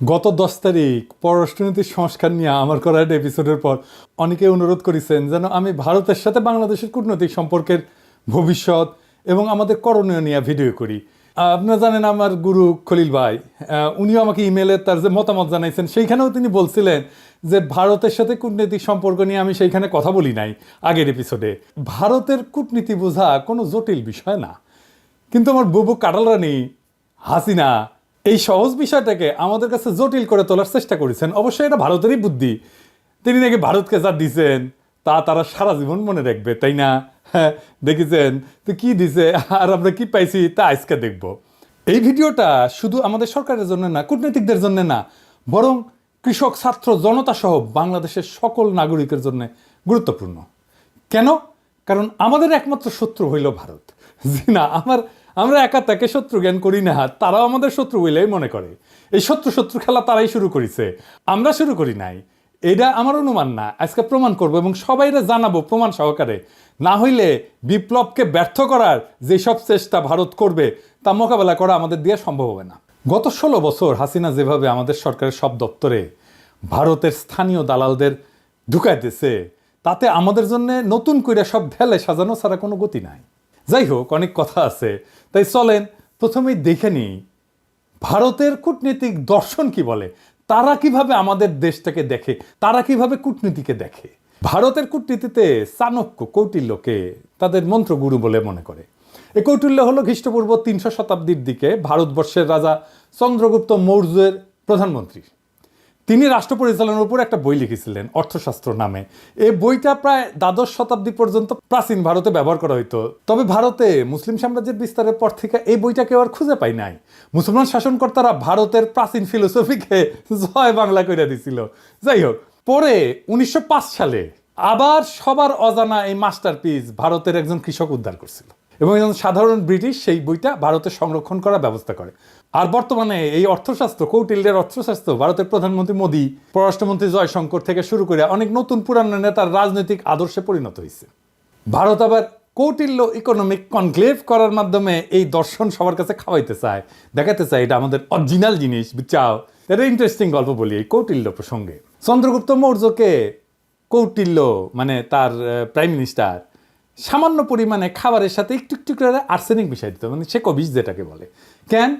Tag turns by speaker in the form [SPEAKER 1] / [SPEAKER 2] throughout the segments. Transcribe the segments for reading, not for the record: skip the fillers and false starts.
[SPEAKER 1] গত 10 তারিখ পররাষ্ট্রনীতির সংস্কার নিয়ে আমার করা একটা এপিসোডের পর অনেকে অনুরোধ করেছেন যেন আমি ভারতের সাথে বাংলাদেশের কূটনৈতিক সম্পর্কের ভবিষ্যৎ এবং আমাদের করণীয় নিয়ে ভিডিও করি। আপনারা জানেন আমার গুরু খলিল ভাই, উনিও আমাকে ইমেলে তার যে মতামত জানাইছেন সেইখানেও তিনি বলছিলেন যে ভারতের সাথে কূটনৈতিক সম্পর্ক নিয়ে আমি সেইখানে কথা বলি নাই আগের এপিসোডে। ভারতের কূটনীতি বোঝা কোনো জটিল বিষয় না, কিন্তু আমার বুবু কাটাল রানী হাসিনা এই সহজ বিষয়টাকে আমাদের কাছে জটিল করে তোলার চেষ্টা করেছেন। অবশ্যই এটা ভারতেরই বুদ্ধি। তিনি নাকি ভারতকে যা দিছেন তা তারা সারা জীবন মনে রাখবে, তাই না? হ্যাঁ, দেখেছেন তো কি দিছে আর আমরা কি পাইছি তা আজকে দেখব। এই ভিডিওটা শুধু আমাদের সরকারের জন্য না, কূটনীতিকদের জন্য না, বরং কৃষক, ছাত্র, জনতা সহ বাংলাদেশের সকল নাগরিকের জন্য গুরুত্বপূর্ণ। কেন? কারণ আমাদের একমাত্র শত্রু হইল ভারত। জি না, আমরা একা তাকে শত্রু জ্ঞান করি না, তারাও আমাদের শত্রু বলেই মনে করে। এই শত্রু শত্রু খেলা তারাই শুরু করেছে, আমরা শুরু করি নাই। এটা আমার অনুমান না, আজকে প্রমাণ করব এবং সবাইরে জানাবো প্রমাণ সহকারে। না হইলে বিপ্লবকে ব্যর্থ করার যেসব চেষ্টা ভারত করবে তা মোকাবেলা করা আমাদের দিয়ে সম্ভব হবে না। গত 16 বছর হাসিনা যেভাবে আমাদের সরকারের সব দপ্তরে ভারতের স্থানীয় দালালদের ঢুকাইতেছে, তাতে আমাদের জন্য নতুন করে সব ঢেলে সাজানো ছাড়া কোনো গতি নাই। যাই হোক, অনেক কথা আছে, তাই চলেন প্রথমেই দেখে নিই ভারতের কূটনীতিক দর্শন কি বলে, তারা কিভাবে আমাদের দেশটাকে দেখে, তারা কিভাবে কূটনীতিকে দেখে। ভারতের কূটনীতিতে চাণক্য, কৌটিল্যকে তাদের মন্ত্রগুরু বলে মনে করে। এই কৌটিল্য হলো খ্রিস্টপূর্ব 300 শতাব্দীর দিকে ভারতবর্ষের রাজা চন্দ্রগুপ্ত মৌর্যের প্রধানমন্ত্রী। তিনি রাষ্ট্র পরিচালনার উপর একটা বই লিখেছিলেন অর্থশাস্ত্র নামে। এই বইটা প্রায় দ্বাদশ শতাব্দী পর্যন্ত প্রাচীন ভারতে ব্যবহার করা হইতো। তবে ভারতে মুসলিম সাম্রাজ্যের বিস্তারের পর থেকে এই বইটা কেউ আর খুঁজে পায় নাই। মুসলমান শাসনকর্তারা ভারতের প্রাচীন ফিলোসফিকে জয় বাংলা করে দিছিল। যাই হোক, পরে 1905 সালে আবার সবার অজানা এই মাস্টারপিস ভারতের একজন কৃষক উদ্ধার করছিল এবং একজন সাধারণ ব্রিটিশ সেই বইটা ভারতে সংরক্ষণ করার ব্যবস্থা করে। আর বর্তমানে এই অর্থশাস্ত্র, কৌটিল্যের অর্থশাস্ত্র ভারতের প্রধানমন্ত্রী মোদী, পররাষ্ট্রমন্ত্রী জয়শঙ্কর থেকে শুরু করে অনেক নতুন পুরানো নেতার রাজনৈতিক আদর্শে পরিণত হয়েছে। ভারত আবার কৌটিল্য ইকোনমিক কনক্লেভ করার মাধ্যমে এই দর্শন সবার কাছে খাওয়াইতে চায়, দেখাতে চায় এটা আমাদের অরিজিনাল জিনিস, বুঝছাও। এটা ইন্টারেস্টিং গল্প বলি এই কৌটিল্য প্রসঙ্গে। চন্দ্রগুপ্ত মৌর্যকে কৌটিল্য মানে তার প্রাইম মিনিস্টার সামান্য পরিমাণে খাবারের সাথে একটু একটু করে আর্সেনিক মিশাই দিত, মানে সে বিষ যেটাকে বলে। কেন?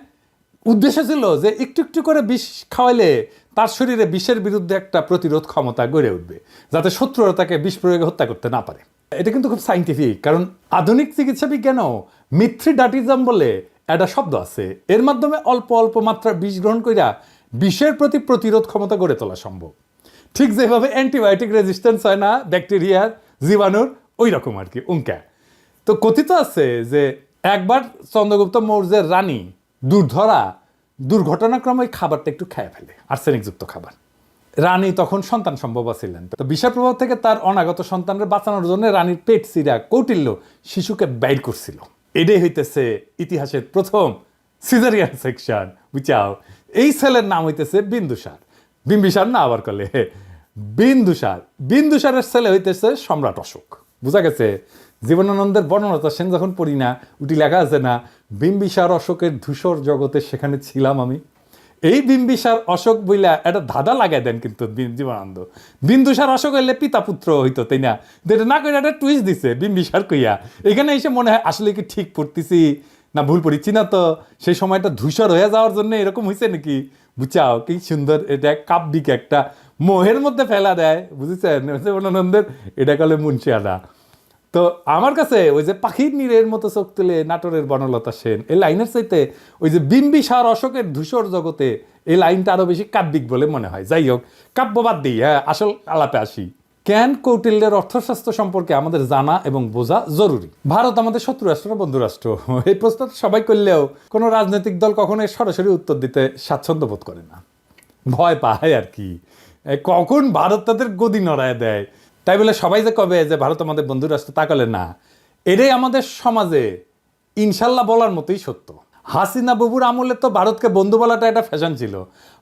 [SPEAKER 1] উদ্দেশ্য ছিল যে একটু একটু করে বিষ খাওয়াইলে তার শরীরে বিষের বিরুদ্ধে একটা প্রতিরোধ ক্ষমতা গড়ে উঠবে, যাতে শত্রুরা তাকে বিষ প্রয়োগে হত্যা করতে না পারে। এটা কিন্তু খুব সাইন্টিফিক, কারণ আধুনিক চিকিৎসা বিজ্ঞানও মিথ্রিডাটিজম বলে একটা শব্দ আছে। এর মাধ্যমে অল্প অল্প মাত্রার বিষ গ্রহণ কইরা বিষের প্রতি প্রতিরোধ ক্ষমতা গড়ে তোলা সম্ভব। ঠিক যেভাবে অ্যান্টিবায়োটিক রেজিস্ট্যান্স হয় না ব্যাকটেরিয়ার, জীবাণুর, ওই রকম আর কি উঙ্কা। তো কথিত আছে যে একবার চন্দ্রগুপ্ত মৌর্যের রানী দুর্ঘটনাক্রমে ওই খাবারটা একটু খেয়ে ফেলে, আর্সেনিকযুক্ত খাবার। রানী তখন সন্তান সম্ভবা ছিলেন, তো বিষের প্রভাব থেকে তার অনাগত সন্তানের বাঁচানোর জন্য রানীর পেট চিরা কৌটিল্য শিশুকে বাইর করছিল। এটাই হইতেছে ইতিহাসের প্রথম সিজারিয়ান সেকশন, বুঝাও। এই ছেলের নাম হইতেছে বিন্দুসার। বিম্বিসার না আবার কলে বিন্দুসার। বিন্দুসারের ছেলে হইতেছে সম্রাট অশোক। বুঝা গেছে? জীবনানন্দের বর্ণনাতা সেন যখন পড়ি না, উটি লেখা আছে না, বিম্বিসার অশোকের ধূসর জগতে সেখানে ছিলাম আমি। এই বিম্বিসার অশোক বইলা একটা ধাঁধা লাগাই দেন কিন্তু জীবনানন্দ। বিন্দুসার অশোক হইলে পিতা পুত্র হইতো, তাই না? এটা না করে একটা টুইস্ট দিছে বিম্বিসার কইয়া। এখানে এসে মনে হয় আসলে কি ঠিক পড়তেছি না ভুল পড়িচ্ছি না, তো সেই সময়টা ধূসর হয়ে যাওয়ার জন্য এরকম হয়েছে নাকি? বুঝাও কি সুন্দর, এটা কাব্যিক একটা মোহের মধ্যে ফেলা দেয়, বুঝেছেন? জীবনানন্দের এটা কলে মুন্সিয়ানা। তো আমার কাছে ওই যে পাখির নীরের মতো চোখ তুলে নাটোরের বনলতা সেন এই লাইনের চাইতে ওই যে বিম্বিসার অশোকের ধূসর জগতে এই লাইনটা আরো বেশি কাব্যিক বলে মনে হয়। যাই হোক, কাব্য বাদ দিই, হ্যাঁ আসল আলাপে আসি। কেন কৌটিল্যের অর্থশাস্ত্র সম্পর্কে আমাদের জানা এবং বোঝা জরুরি? ভারত আমাদের শত্রু রাষ্ট্র না বন্ধু রাষ্ট্র? এই প্রশ্ন সবাই করলেও কোনো রাজনৈতিক দল কখনোই সরাসরি উত্তর দিতে স্বাচ্ছন্দ্য বোধ করে না, ভয় পায় আর কি, কখন ভারত তাদের গদি নড়ায় দেয়। তাই বলে সবাই যে কবে যে ভারত আমাদের বন্ধু রাষ্ট্র, তা কলে না। এটাই আমাদের সমাজে ইনশাল্লাহ বলার মতোই সত্য। হাসিনা বাবুর আমলে তো ভারতকে বন্ধু বলাটা একটা ফ্যাশন ছিল।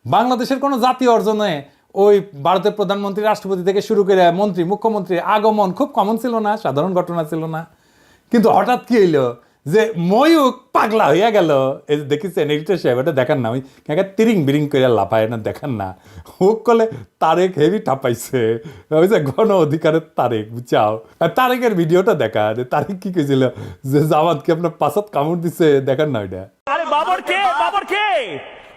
[SPEAKER 1] বাংলাদেশের কোনো জাতীয় অর্জনে ওই ভারতের প্রধানমন্ত্রী, রাষ্ট্রপতি থেকে শুরু করে মন্ত্রী, মুখ্যমন্ত্রী আগমন খুব কমন ছিল না, সাধারণ ঘটনা ছিল না। কিন্তু হঠাৎ কি হইলো যে ময়ূক পাগলা হইয়া গেল, এই যে দেখেছেন এডিটর সাহেব, এটা দেখান না, ওই তিরিং বিরিং করে লাফায় না, দেখান না। ও কলে তারেক হেভি ঠাপাইছে, ওই যে গণ অধিকারের তারেক, বুঝাও। আর তারেকের ভিডিওটা দেখা, তারেক কি কইছিল যে জামাতকে আপনার পাশাত কামড় দিছে, দেখান না ওইটা।
[SPEAKER 2] আরে বাবর কে? বাবর কে?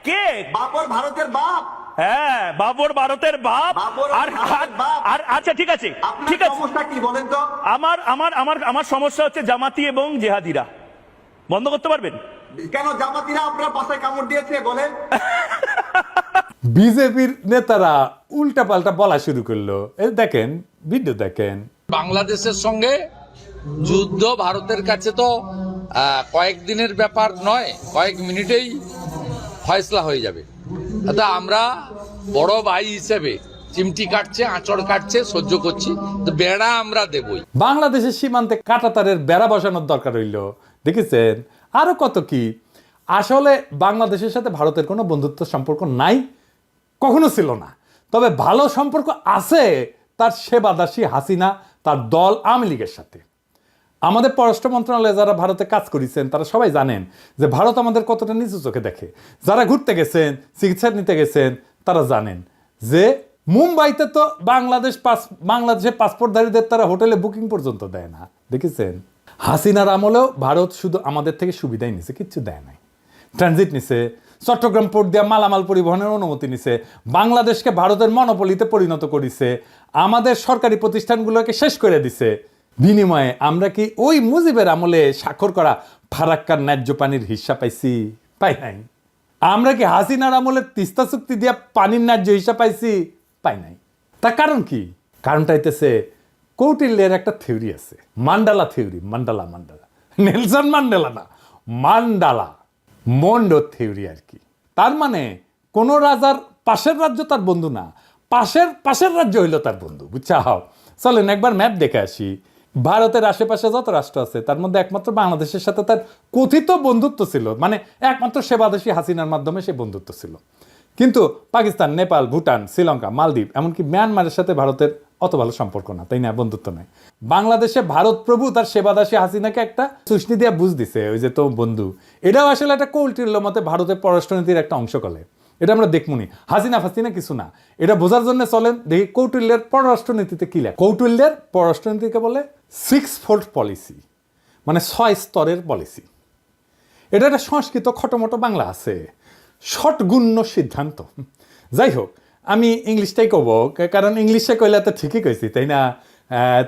[SPEAKER 2] কে?
[SPEAKER 3] বাবর ভারতের বাপ।
[SPEAKER 2] হ্যাঁ, বাবর ভারতের বাপ। আর আচ্ছা ঠিক আছে, ঠিক আছে।
[SPEAKER 3] সমস্যা কি বলেন তো?
[SPEAKER 2] আমার আমার আমার আমার সমস্যা হচ্ছে জামাতি এবং জেহাদিরা। বন্ধ করতে পারবেন?
[SPEAKER 3] কেন জামাতিরা আপনার পাশায় কামড় দিয়েছে বলেন?
[SPEAKER 1] বিজেপির নেতারা উল্টা পাল্টা বলা শুরু করলো, এই দেখেন ভিডিও দেখেন।
[SPEAKER 4] বাংলাদেশের সঙ্গে যুদ্ধ ভারতের কাছে তো কয়েকদিনের ব্যাপার নয়, কয়েক মিনিটেই ফয়সলা হয়ে যাবে। তা আমরা বড় ভাই হিসেবে চিমটি কাটছে, আঁচড় কাটছে, সহ্য করছি, তো বেড়া আমরা দেবই।
[SPEAKER 1] বাংলাদেশের সীমান্তে কাঁটাতারের বেড়া বসানোর দরকার হইল, দেখেছেন? আরো কত কি। আসলে বাংলাদেশের সাথে ভারতের কোনো বন্ধুত্ব সম্পর্ক নাই, কখনো ছিল না। তবে ভালো সম্পর্ক আছে তার সেবাদাসী হাসিনা, তার দল আওয়ামী লীগের সাথে। আমাদের পররাষ্ট্র মন্ত্রণালয়ে যারা ভারতে কাজ করেছেন তারা সবাই জানেন যে ভারত আমাদের কতটা নিচু চোখে দেখে। যারা ঘুরতে গেছেন, চিকিৎসা নিতে গেছেন, তারা জানেন যে মুম্বাইতে তো বাংলাদেশের পাসপোর্টধারীদের তারা হোটেলে বুকিং পর্যন্ত দেয় না, দেখেছেন? হাসিনার আমলেও ভারত শুধু আমাদের থেকে সুবিধাই নিছে, কিচ্ছু দেয় নাই। ট্রানজিট নিছে, চট্টগ্রাম পোর্ট দিয়া মালামাল পরিবহনের অনুমতি নিছে, বাংলাদেশকে ভারতের মনোপলিতে পরিণত করেছে, আমাদের সরকারি প্রতিষ্ঠানগুলোকে শেষ করে দিছে। বিনিময়ে আমরা কি ওই মুজিবের আমলে স্বাক্ষর করা ফারাক্কার ন্যায্য পানির হিস্সা পাইছি? পাই নাই। আমরা কি হাসিনার আমলে তিস্তা চুক্তি দিয়া পানির ন্যায্য হিস্সা পাইছি? পাই নাই। তার কারণ কি? কারণটা হইতেছে কৌটিল্যের একটা থিওরি আছে, mandala theory. Mandala Nelson Mandela না, মান্ডালা মন্ডো থিওরি আর কি। তার মানে কোন রাজার পাশের রাজ্য তার বন্ধু না, পাশের রাজ্য হইল তার বন্ধু, বুঝছাও? চলেন একবার ম্যাপ দেখে আসি। ভারতের আশেপাশে যত রাষ্ট্র আছে তার মধ্যে একমাত্র বাংলাদেশের সাথে তার কথিত বন্ধুত্ব ছিল, মানে একমাত্র সেবাদেশী হাসিনার মাধ্যমে সে বন্ধুত্ব ছিল। কিন্তু পাকিস্তান, নেপাল, ভুটান, শ্রীলঙ্কা, মালদ্বীপ, এমনকি মিয়ানমারের সাথে ভারতের অত ভালো সম্পর্ক না, তাই না? বন্ধুত্ব নাই। বাংলাদেশে ভারত প্রভু তার সেবাদাসী হাসিনাকে একটা চুষনি দিয়ে বুঝ দিছে, ওই যে তো বন্ধু। এটাও আসলে একটা কৌটিল্য মতে ভারতের পররাষ্ট্রনীতির একটা অংশ কলে। এটা আমরা দেখবনি। হাসিনা ফাসিনা কিছু না, এটা বোঝার জন্য চলেন দেখি কৌটিল্যের পররাষ্ট্রনীতিতে কি লেখে। কৌটিল্যের পররাষ্ট্রনীতিকে বলে 6-fold পলিসি, মানে 6 স্তরের পলিসি। এটা একটা সংস্কৃত খটোমটো বাংলা আছে, ষটগুণ্য সিদ্ধান্ত। যাই হোক, আমি ইংলিশটাই কব, কারণ ইংলিশে কইলে তো ঠিকই কইছি, তাই না?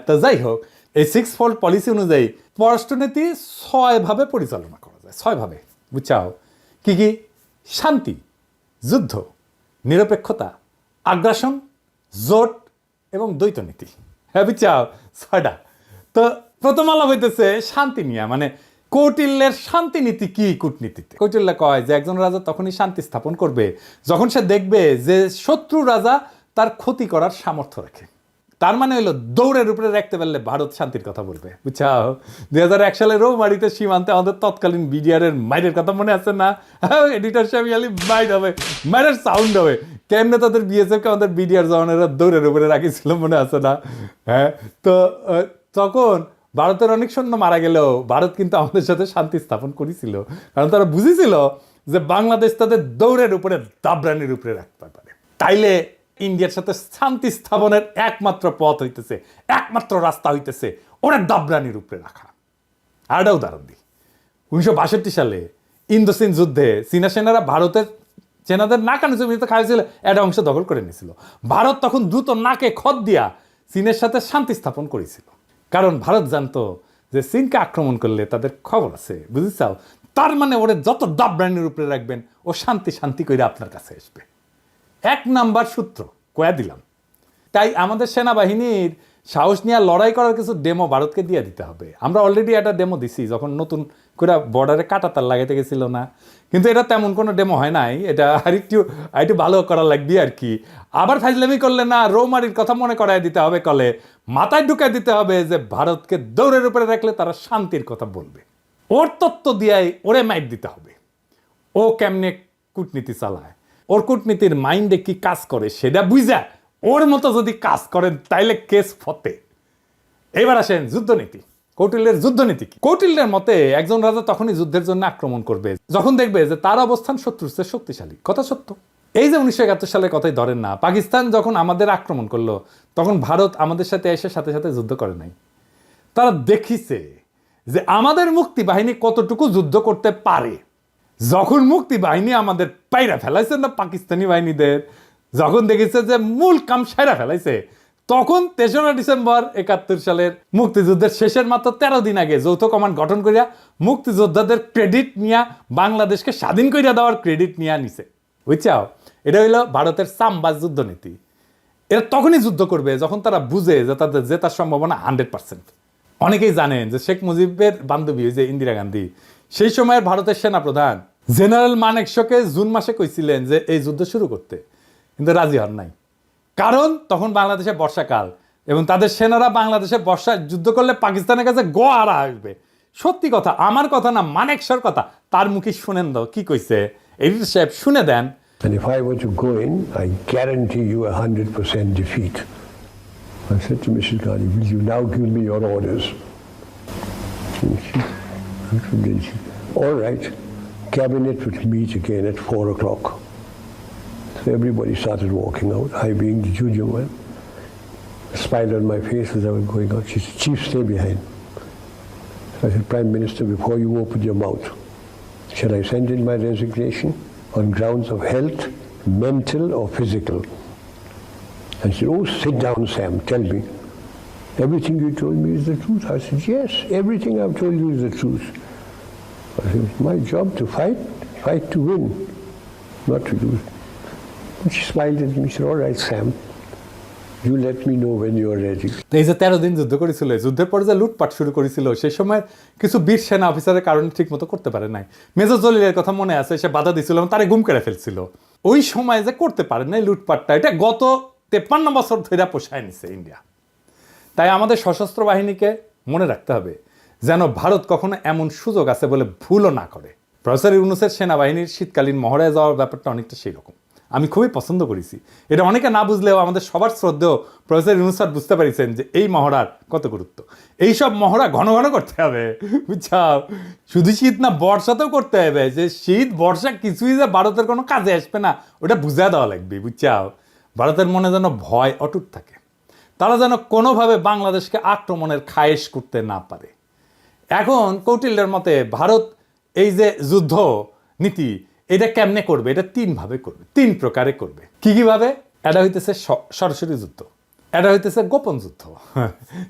[SPEAKER 1] তো যাই হোক, এই 6-fold পলিসি অনুযায়ী পররাষ্ট্রনীতি 6 ভাবে পরিচালনা করা যায়, 6 ভাবে, বুঝছাও? কি কি? শান্তি, যুদ্ধ, নিরপেক্ষতা, আগ্রাসন, জোট এবং দ্বৈত নীতি। হ্যাঁ, বুঝছাও? 6টা। তো প্রথম আলাপ হইতেছে শান্তি নিয়ে, মানে কৌটিল্যের শান্তি নীতি কি কূটনীতিতে। কৌটিল্য কয় যে একজন রাজা তখনই শান্তি স্থাপন করবে যখন সে দেখবে যে শত্রু রাজা তার ক্ষতি করার সামর্থ্য রাখে। তার মানে হলো দৌড়ের উপরে রাখতে পারলে ভারত শান্তির কথা বলবে, বুঝছাও? 2001 সালে রৌমারিতে সীমান্তে আমাদের তৎকালীন বিডিআরের মাইরের কথা মনে আছে না? এডিটর সাহেব মাইর হবে, মাইরের সাউন্ড হবে, কেমনে তাদের বিএসএফকে আমাদের বিডিআর জওয়ানেরা দৌড়ের উপরে রাখিছিল, মনে আছে না? হ্যাঁ, তো তখন ভারতের অনেক সৈন্য মারা গেলেও ভারত কিন্তু আমাদের সাথে শান্তি স্থাপন করেছিল, কারণ তারা বুঝেছিল যে বাংলাদেশ তাদের দৌড়ের উপরে দাবরানির উপরে রাখতে পারে। তাইলে ইন্ডিয়ার সাথে শান্তি স্থাপনের একমাত্র পথ হইতেছে, একমাত্র রাস্তা হইতেছে ওরা দাবরানির উপরে রাখা। আরেকটা উদাহরণ দিই। 1962 সালে ইন্দোচীন যুদ্ধে চীনা সেনারা ভারতের সেনাদের নাকানি জমিতে খাইছিল, একটা অংশ দখল করে নিয়েছিল। ভারত তখন দ্রুত নাকে খত দিয়া চীনের সাথে শান্তি স্থাপন করেছিল, কারণ ভারত জানতো যে চীনকে আক্রমণ করলে তাদের খবর আছে, বুঝেছাও? তার মানে ওরে যত দাবরানির উপরে রাখবেন ও শান্তি করে আপনার কাছে আসবে। 1 নাম্বার সূত্র কয়া দিলাম। তাই আমাদের সেনাবাহিনীর সাহস নিয়ে লড়াই করার কিছু ডেমো ভারতকে দিয়ে দিতে হবে। আমরা অলরেডি একটা ডেমো দিছি যখন নতুন করে বর্ডারে কাঁটাতার লাগাইতে গেছিল না, কিন্তু এটা তেমন কোনো ডেমো হয় নাই, এটা আরেকটু ভালো করা লাগবে আর কি। আবার ফাইজলামি করলে না, রৌমারির কথা মনে করায় দিতে হবে, কলে মাথায় ঢুকাই দিতে হবে যে ভারতকে দৌড়ের উপরে রাখলে তারা শান্তির কথা বলবে। ওর তত্ত্ব দিয়াই ওরে মাইট দিতে হবে। ও কেমনে কূটনীতি চালায়, ওর কূটনীতির মাইন্ডে কি কাজ করে সেটা বুঝা ওর মতো যদি কাজ করেন তাইলে কেস ফতে। এবার আসেন যুদ্ধনীতি। কৌটিল্যের যুদ্ধনীতি কি? কৌটিল্যের মতে একজন রাজা তখনই যুদ্ধের জন্য আক্রমণ করবে যখন দেখবে যে তার অবস্থান শত্রুর চেয়ে শক্তিশালী। কথা সত্য। এই যে 1971 সালের কথাই ধরেন না, পাকিস্তান যখন আমাদের আক্রমণ করলো তখন ভারত আমাদের সাথে এসে সাথে সাথে যুদ্ধ করে নাই। তারা দেখিছে যে আমাদের মুক্তি বাহিনী কতটুকু যুদ্ধ করতে পারে। যখন মুক্তি বাহিনী আমাদের পাইরা ফেলাইছে না পাকিস্তানি বাহিনীদের, যখন দেখেছে যে মূল কাম সাইরা ফেলাইছে, তখন 3রা ডিসেম্বর 71 সালের মুক্তিযুদ্ধের শেষের মাত্র 13 দিন আগে যৌথ কমান্ড গঠন করিয়া মুক্তিযোদ্ধাদের ক্রেডিট নিয়া বাংলাদেশকে স্বাধীন করিয়া দেওয়ার ক্রেডিট নিয়ে নিছে। বুঝছাও, এটা হইল ভারতের সামবাজ যুদ্ধনীতি। এরা তখনই যুদ্ধ করবে যখন তারা বুঝে যে তাদের জেতার সম্ভাবনা 100%। অনেকেই জানেন যে শেখ মুজিবের বান্ধবী যে ইন্দিরা গান্ধী, সেই সময়ের ভারতের সেনাপ্রধান জেনারেল মানেকশকে জুন মাসে কইছিলেন যে এই যুদ্ধ শুরু করতে, কিন্তু রাজি হন নাই। কারণ তখন বাংলাদেশে বর্ষাকাল এবং তাদের সেনারা বাংলাদেশে বর্ষায় যুদ্ধ করলে পাকিস্তানের কাছে গোয়ারা আসবে। সত্যি কথা, আমার কথা না, মানেকশর কথা। তার মুখে শুনেন দাও কি কইছে, এডিটর সাহেব শুনে দেন।
[SPEAKER 5] And if I were to go in, I guarantee you 100% defeat. I said to Mrs. Gandhi, will you now give me your orders? All right, cabinet would meet again at 4 o'clock. So everybody started walking out, I being the junior one. A smile on my face as I was going out. She said, Chief, stay behind. So I said, Prime Minister, before you open your mouth, shall I send in my resignation on grounds of health, mental or physical? And she said, oh, sit down, Sam, tell me. Everything you told me is the truth. I said, yes, everything I've told you is the truth. I said, it's my job to fight to win, not to lose. And she smiled at me, she said, all right, Sam, you let me know when you're ready.
[SPEAKER 1] এই যে 13 দিন যুদ্ধ করেছিল, যুদ্ধের পর যে লুটপাট শুরু করেছিল, সেই সময় কিছু বীর সেনা অফিসারের কারণে ঠিক মতো করতে পারে নাই। মেজর জলিলের কথা মনে আছে, সে বাধা দিছিল এবং তারে গুম করে ফেলছিল। ওই সময় যে করতে পারে নাই লুটপাটটা, এটা গত 53 বছর ধরে পোষায় নিছে ইন্ডিয়া। তাই আমাদের সশস্ত্র বাহিনীকে মনে রাখতে হবে যেন ভারত কখনো এমন সুযোগ আছে বলে ভুলও না করে। প্রফেসর ইউনূসের সেনাবাহিনীর শীতকালীন মহড়ায় যাওয়ার ব্যাপারটা অনেকটা সেই রকম। আমি খুবই পছন্দ করেছি এটা। অনেকে না বুঝলেও আমাদের সবার শ্রদ্ধেয় প্রফেসর ইউনূস স্যার বুঝতে পারিছেন যে এই মহড়ার কত গুরুত্ব। এইসব মহড়া ঘন ঘন করতে হবে, বুঝছাও। শুধু শীত না, বর্ষাতেও করতে হবে। যে শীত বর্ষা কিছুই যে ভারতের কোনো কাজে আসবে না, ওটা বুঝা দেওয়া লাগবে, বুঝছাও। ভারতের মনে যেন ভয় অটুট থাকে, তারা যেন কোনোভাবে বাংলাদেশকে আক্রমণের খায়েশ করতে না পারে। এখন কৌটিল্যের মতে ভারত এই যে যুদ্ধ নীতি, এটা কেমনে করবে? এটা 3 ভাবে করবে, 3 প্রকারে করবে। কি ভাবে? এটা হইতেছে সরাসরি যুদ্ধ, এটা হইতেছে গোপন যুদ্ধ,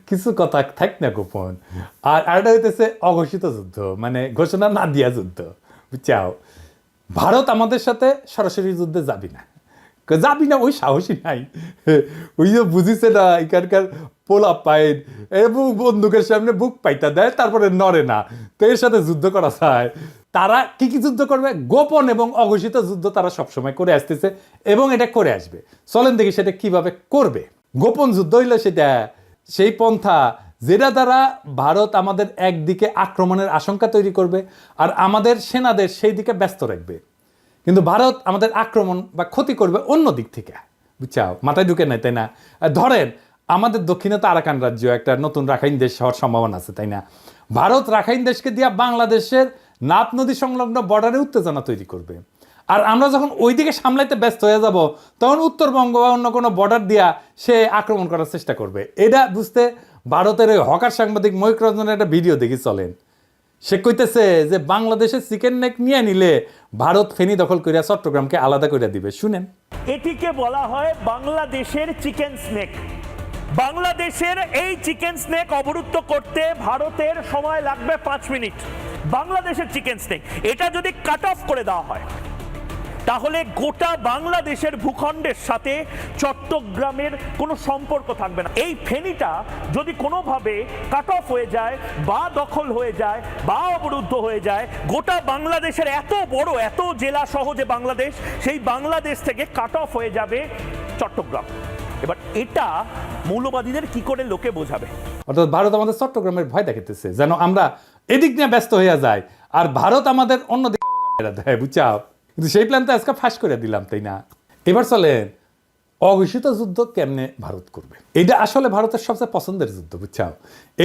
[SPEAKER 1] কিছু কথা থাক না গোপন, আর এটা হইতেছে অঘোষিত যুদ্ধ, মানে ঘোষণা না দিয়া যুদ্ধ, বুঝছাও। ভারত আমাদের সাথে সরাসরি যুদ্ধে যাবি না, ওই সাহসী নাই। ওই যে বুঝিছে না, এখানকার পোলা পাইন এবং বন্দুকের সামনে বুক পাইতা দেয়, তারপরে নড়ে না। তো এর সাথে যুদ্ধ করা যায়। তারা কি যুদ্ধ করবে? গোপন এবং অঘোষিত যুদ্ধ তারা সবসময় করে আসতেছে এবং এটা করে আসবে। চলেন দেখি সেটা কিভাবে করবে। গোপন যুদ্ধ হইলে সেটা সেই পন্থা যেটা দ্বারা ভারত আমাদের একদিকে আক্রমণের আশঙ্কা তৈরি করবে আর আমাদের সেনাদের সেই দিকে ব্যস্ত রাখবে, কিন্তু ভারত আমাদের আক্রমণ বা ক্ষতি করবে অন্য দিক থেকে, বুঝছাও। মাথায় ঢুকে নাই, তাই না? ধরেন আমাদের দক্ষিণে তো আরাকান রাজ্য, একটা নতুন রাখাইন দেশ হওয়ার সম্ভাবনা আছে, তাই না? ভারত রাখাইন দেশকে দিয়া বাংলাদেশের নাপ নদী সংলগ্ন বর্ডারে উত্তেজনা তৈরি করবে, আর আমরা যখন ওই দিকে সামলাইতে ব্যস্ত হয়ে যাব, তখন উত্তরবঙ্গ বা অন্য কোনো বর্ডার দিয়া সে আক্রমণ করার চেষ্টা করবে। এটা বুঝতে ভারতের ওই হকার সাংবাদিক ময়ূক রঞ্জনের একটা ভিডিও দেখি, চলেন। সে কইতেছে যে বাংলাদেশের চিকেন নেক নিয়ে নিলে ভারত ফেনী দখল করিয়া চট্টগ্রামকে আলাদা করে দিবে। শুনেন।
[SPEAKER 2] এটিকে বলা হয় বাংলাদেশের চিকেন স্নেক। বাংলাদেশের এই চিকেন স্নেক অবরুদ্ধ করতে ভারতের সময় লাগবে 5 মিনিট। বাংলাদেশের চিকেন স্নেক এটা যদি কাট অফ করে দেওয়া হয়, তাহলে গোটা বাংলাদেশের ভূখণ্ডের সাথে চট্টগ্রামের কোনো সম্পর্ক থাকবে না। এই ফেনীটা যদি কোনোভাবে কাট অফ হয়ে যায় বা দখল হয়ে যায় বা অবরুদ্ধ হয়ে যায়, গোটা বাংলাদেশের এত বড়, এত জেলা সহ যে বাংলাদেশ, সেই বাংলাদেশ থেকে কাট অফ হয়ে যাবে চট্টগ্রাম। এবার এটা মৌলবাদীদের কি করে লোকে বোঝাবে?
[SPEAKER 1] অর্থাৎ ভারত আমাদের চট্টগ্রামের ভয় দেখাতেছে যেন আমরা এদিক নিয়ে ব্যস্ত হয়ে যাই আর ভারত আমাদের অন্যদিকে দেয়, বুঝছাও। কিন্তু সেই প্ল্যান তো আজকে ফাঁস করে দিলাম, তাই না? এবার চলেন অঘোষিত যুদ্ধ কেমনে ভারত করবে, এটা আসলে ভারতের সবচেয়ে পছন্দের যুদ্ধ, বুঝছাও।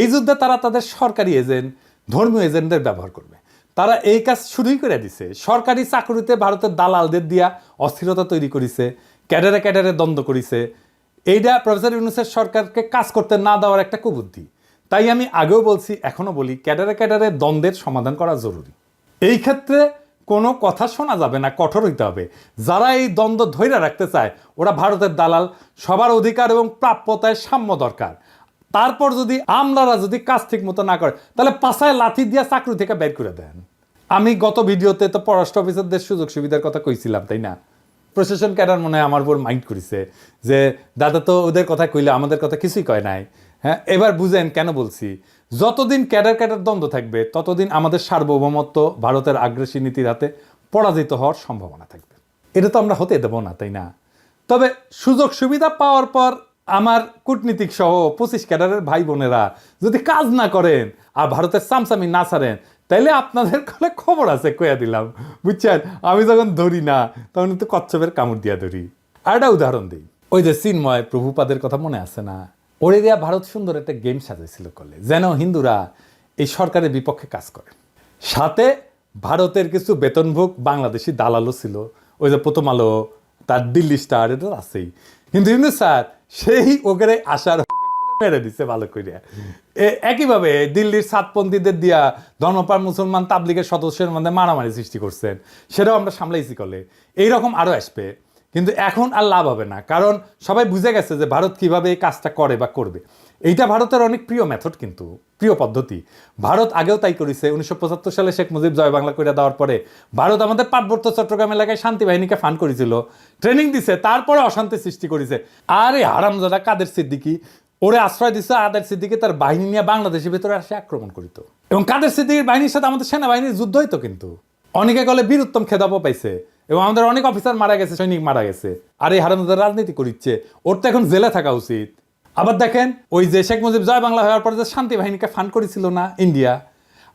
[SPEAKER 1] এই যুদ্ধে তারা তাদের সরকারি এজেন্ট, ধর্মীয় এজেন্টদের ব্যবহার করবে। তারা এই কাজ শুরুই করে দিছে। সরকারি চাকরিতে ভারতের দালালদের দিয়া অস্থিরতা তৈরি করেছে, ক্যাডারে ক্যাডারে দ্বন্দ্ব করেছে। এইটা প্রফেসর ইউনূসের সরকারকে কাজ করতে না দেওয়ার একটা কুবুদ্ধি। তাই আমি আগেও বলছি, এখনো বলি, ক্যাডারে ক্যাডারে দ্বন্দ্বের সমাধান করা জরুরি। এই ক্ষেত্রে কোনো কথা শোনা যাবে না, কঠোর হইতে হবে। যারা এই দ্বন্দ্ব ধৈর্য রাখতে চায় ওরা ভারতের দালাল। সবার অধিকার এবং প্রাপ্যতায় সাম্য দরকার। তারপর যদি আমলারা যদি কাজ ঠিক মতো না করে তাহলে পাছায় লাথি দিয়া চাকরি থেকে বের করে দেন। আমি গত ভিডিওতে তো পররাষ্ট্র অফিসারদের সুযোগ সুবিধার কথা কইছিলাম, তাই না? প্রশাসন ক্যাডার মনে হয় আমার উপর মাইন্ড করেছে যে দাদা তো ওদের কথা কইলে আমাদের কথা কিছুই কয় নাই। হ্যাঁ, এবার বুঝেন কেন বলছি। যতদিন ক্যাডার ক্যাডার দ্বন্দ্ব থাকবে ততদিন আমাদের সার্বভৌমত্ব ভারতের আগ্রাসী নীতির হাতে পরাজিত হওয়ার সম্ভাবনা থাকবে। এটা তো আমরা হতে দেবো না, তাই না? তবে সুযোগ সুবিধা পাওয়ার পর আমার কূটনীতিক সহ 25 ক্যাডারের ভাই বোনেরা যদি কাজ না করেন আর ভারতের চামচামি না ছাড়েন তাইলে আপনাদের কলে খবর আছে, কইয়া দিলাম, বুঝছেন? আমি যখন ধরি না তখন কিন্তু কচ্ছপের কামড় দিয়া ধরি। আর একটা উদাহরণ দিই, ওই যে চিন্ময় প্রভুপাদের কথা মনে আছে না? ওরে দিয়া ভারত সুন্দর একটা গেম সাজাইছিল কলে, যেন হিন্দুরা এই সরকারের বিপক্ষে কাজ করে। সাথে ভারতের কিছু বেতনভোগ বাংলাদেশি দালালও ছিল, ওই যে প্রথম আলো, তার দিল্লি স্টার, এটা আছেই। কিন্তু ইউনূস স্যার সেই ওখানে আসার মেরে দিচ্ছে ভালো করিয়া। একইভাবে দিল্লির সাতপন্থীদের দিয়া ধর্মপ্রাণ মুসলমান তাবলিগের সদস্যের মধ্যে মারামারি সৃষ্টি করছেন, সেটাও আমরা সামলাইছি কলে। এইরকম আরও আসবে, কিন্তু এখন আর লাভ হবে না, কারণ সবাই বুঝে গেছে যে ভারত কিভাবে এই কাজটা করে বা করবে। এইটা ভারতের অনেক প্রিয় মেথড, কিন্তু প্রিয় পদ্ধতি। ভারত আগেও তাই করেছে। 1975 সালে শেখ মুজিব জয় বাংলা করে দেওয়ার পরে ভারত আমাদের পার্বত্য চট্টগ্রাম এলাকায় শান্তি বাহিনীকে ফান্ড করেছিল, ট্রেনিং দিছে, তারপরে অশান্তি সৃষ্টি করেছে। আর এই হারামজাদা কাদের সিদ্দিকী ওরে আশ্রয় দিচ্ছে, আদের সিদ্দিকী তার বাহিনী নিয়ে বাংলাদেশের ভিতরে আসে আক্রমণ করিত, এবং কাদের সিদ্দিকীর বাহিনীর সাথে আমাদের সেনাবাহিনীর যুদ্ধ হইতো। কিন্তু অনেকে গলে বীরুত্তম খেতাবও পাইছে, এবং আমাদের অনেক অফিসার মারা গেছে, সৈনিক মারা গেছে। আর এই হারামজাদা রাজনীতি করিচ্ছে, ওর তো এখন জেলে থাকা উচিত। আবার দেখেন, ওই যে শেখ মুজিব জয় বাংলা হওয়ার পরে যে শান্তি বাহিনীকে ফান্ড করেছিল না ইন্ডিয়া,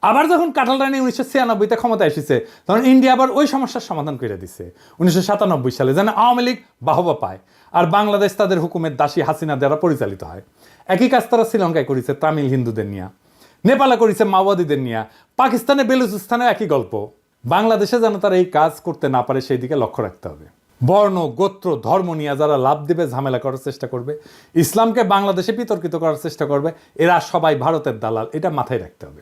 [SPEAKER 1] আবার যখন কাঁঠাল রানী 1996-তে ক্ষমতা এসেছে তখন ইন্ডিয়া আবার ওই সমস্যার সমাধান করে দিচ্ছে 1997 সালে, যেন আওয়ামী লীগ বাহবা পায় আর বাংলাদেশ তাদের হুকুমের দাসী হাসিনা দ্বারা পরিচালিত হয়। একই কাজ তারা শ্রীলঙ্কায় করেছে তামিল হিন্দুদের নিয়ে, নেপালে করেছে মাওবাদীদের নিয়ে, পাকিস্তানে বেলুচিস্তানে একই গল্প। বাংলাদেশে যেন তারা এই কাজ করতে না পারে সেই দিকে লক্ষ্য রাখতে হবে। বর্ণ, গোত্র, ধর্ম নিয়ে যারা লাভ দেবে, ঝামেলা করার চেষ্টা করবে, ইসলামকে বাংলাদেশে বিতর্কিত করার চেষ্টা করবে, এরা সবাই ভারতের দালাল, এটা মাথায় রাখতে হবে।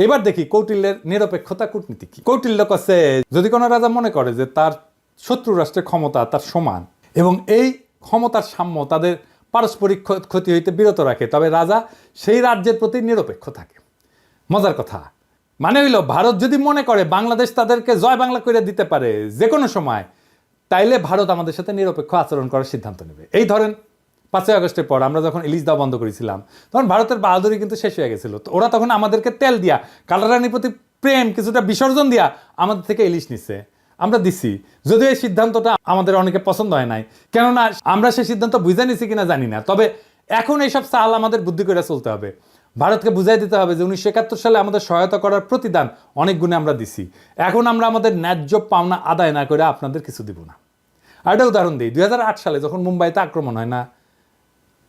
[SPEAKER 1] এবার দেখি কৌটিল্যের নিরপেক্ষতা কূটনীতি কি। কৌটিল্য কাছে যদি কোনো রাজা মনে করে যে তার শত্রু রাষ্ট্রের ক্ষমতা তার সমান এবং এই ক্ষমতার সাম্য তাদের পারস্পরিক ক্ষতি হইতে বিরত রাখে, তবে রাজা সেই রাজ্যের প্রতি নিরপেক্ষ থাকে। মজার কথা মানে হইল, ভারত যদি মনে করে বাংলাদেশ তাদেরকে জয় বাংলা করে দিতে পারে যে কোনো সময়, তাইলে ভারত আমাদের সাথে নিরপেক্ষ আচরণ করার সিদ্ধান্ত নেবে। এই ধরেন 5ই আগস্টের পর আমরা যখন ইলিশ দেওয়া বন্ধ করেছিলাম তখন ভারতের বাহাদুরি কিন্তু শেষ হয়ে গেছিল। তো ওরা তখন আমাদেরকে তেল দিয়া, কালারানির প্রতি প্রেম কিছুটা বিসর্জন দিয়া আমাদের থেকে ইলিশ নিচ্ছে, আমরা দিছি। যদিও এই সিদ্ধান্তটা আমাদের অনেকে পছন্দ হয় নাই, কেননা আমরা সেই সিদ্ধান্ত বুঝে নিছি কিনা জানি না। তবে এখন এইসব চাল আমাদের বুদ্ধি করে চলতে হবে। ভারতকে বুঝাই দিতে হবে যে 1971 সালে আমাদের সহায়তা করার প্রতিদান অনেক গুণে আমরা দিছি। এখন আমরা আমাদের ন্যায্য পাওনা আদায় না করে আপনাদের কিছু দিব না। আর একটা উদাহরণ দিই, 2008 সালে যখন মুম্বাইতে আক্রমণ হয় না,